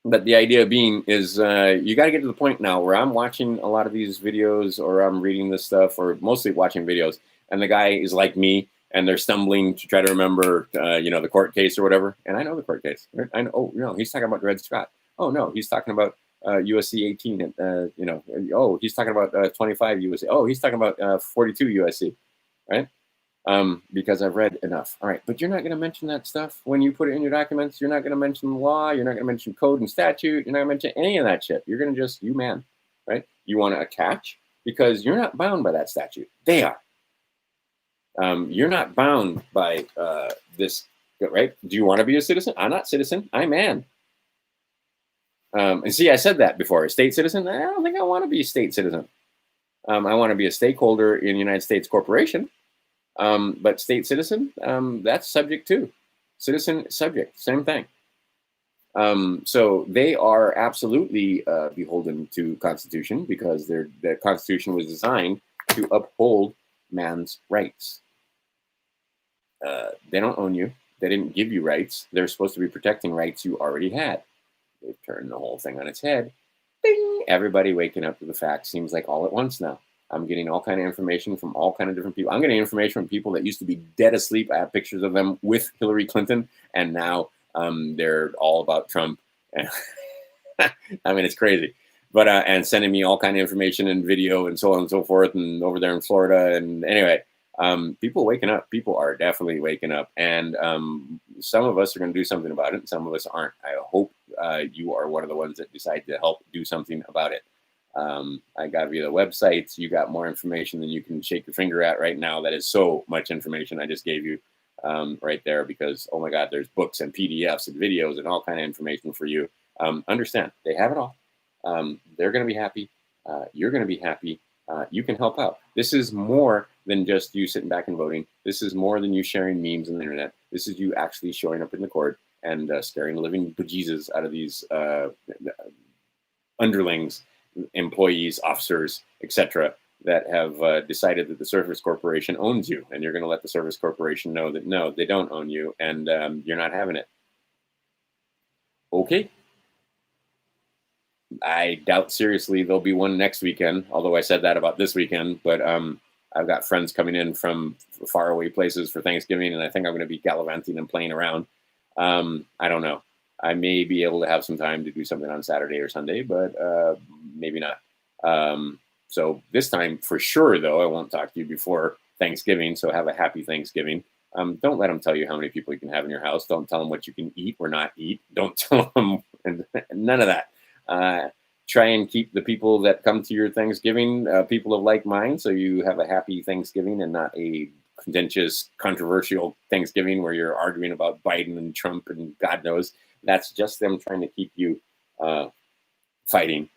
But the idea being is you got to get to the point now where I'm watching a lot of these videos or I'm reading this stuff or mostly watching videos. And the guy is like me and they're stumbling to try to remember, the court case or whatever. And I know the court case. I know, oh, no, he's talking about Dred Scott. Oh, no, he's talking about USC 18. Oh, he's talking about 25 USC. Oh, he's talking about 42 USC, right? Because I've read enough. All right, but you're not going to mention that stuff when you put it in your documents. You're not going to mention the law. You're not going to mention code and statute. You're not going to mention any of that shit. You're going to just, you man, right? You want to attach because you're not bound by that statute. They are. You're not bound by this, right? Do you want to be a citizen? I'm not citizen. I'm man. And see, I said that before. A state citizen? I don't think I want to be a state citizen. I want to be a stakeholder in United States Corporation. But state citizen, that's subject too. Citizen, subject, same thing. So they are absolutely beholden to Constitution because the Constitution was designed to uphold man's rights. They don't own you. They didn't give you rights. They're supposed to be protecting rights you already had. They've turned the whole thing on its head. Bing! Everybody waking up to the fact seems like all at once now. I'm getting all kind of information from all kind of different people. I'm getting information from people that used to be dead asleep. I have pictures of them with Hillary Clinton, and now they're all about Trump. I mean, it's crazy. But and sending me all kind of information and video and so on and so forth, and over there in Florida. And anyway, people waking up. People are definitely waking up, and some of us are going to do something about it, and some of us aren't. I hope you are one of the ones that decide to help do something about it. I got you the websites. You got more information than you can shake your finger at right now. That is so much information I just gave you right there because, oh my God, there's books and PDFs and videos and all kind of information for you. Understand, they have it all. They're going to be happy. you're going to be happy. You can help out. This is more than just you sitting back and voting. This is more than you sharing memes on the internet. This is you actually showing up in the court and scaring the living bejesus out of these underlings, employees, officers, etc., that have decided that the Service Corporation owns you, and you're going to let the Service Corporation know that no, they don't own you, and you're not having it. Okay. I doubt seriously there'll be one next weekend, although I said that about this weekend, but I've got friends coming in from faraway places for Thanksgiving, and I think I'm going to be gallivanting and playing around. I don't know. I may be able to have some time to do something on Saturday or Sunday, but maybe not. So this time, for sure, though, I won't talk to you before Thanksgiving, so have a happy Thanksgiving. Don't let them tell you how many people you can have in your house. Don't tell them what you can eat or not eat. Don't tell them none of that. Try and keep the people that come to your Thanksgiving people of like mind, so you have a happy Thanksgiving and not a contentious, controversial Thanksgiving where you're arguing about Biden and Trump and God knows. That's just them trying to keep you fighting.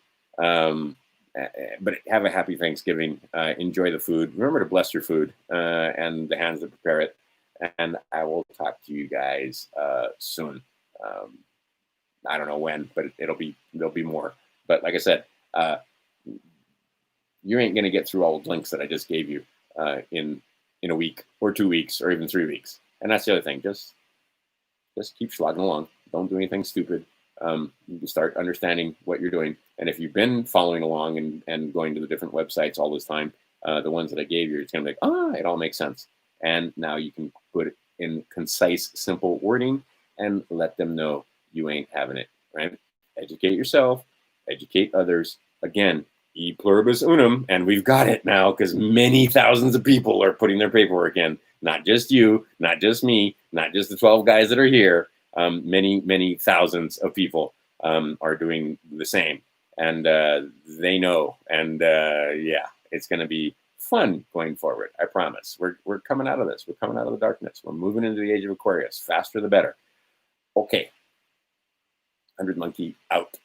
But have a happy Thanksgiving. Enjoy the food. Remember to bless your food and the hands that prepare it. And I will talk to you guys soon. I don't know when, but there'll be more. But like I said, you ain't gonna get through all the links that I just gave you in a week or 2 weeks or even 3 weeks. And that's the other thing. Just keep slogging along. Don't do anything stupid. You start understanding what you're doing. And if you've been following along and going to the different websites all this time, the ones that I gave you, it's gonna be like, it all makes sense. And now you can put it in concise, simple wording and let them know you ain't having it, right? Educate yourself, educate others. Again, e pluribus unum, and we've got it now because many thousands of people are putting their paperwork in. Not just you, not just me, not just the 12 guys that are here. Many thousands of people are doing the same, and they know. And yeah, it's going to be fun going forward. I promise. We're coming out of this. We're coming out of the darkness. We're moving into the age of Aquarius. Faster the better. Okay. 100 Monkey out.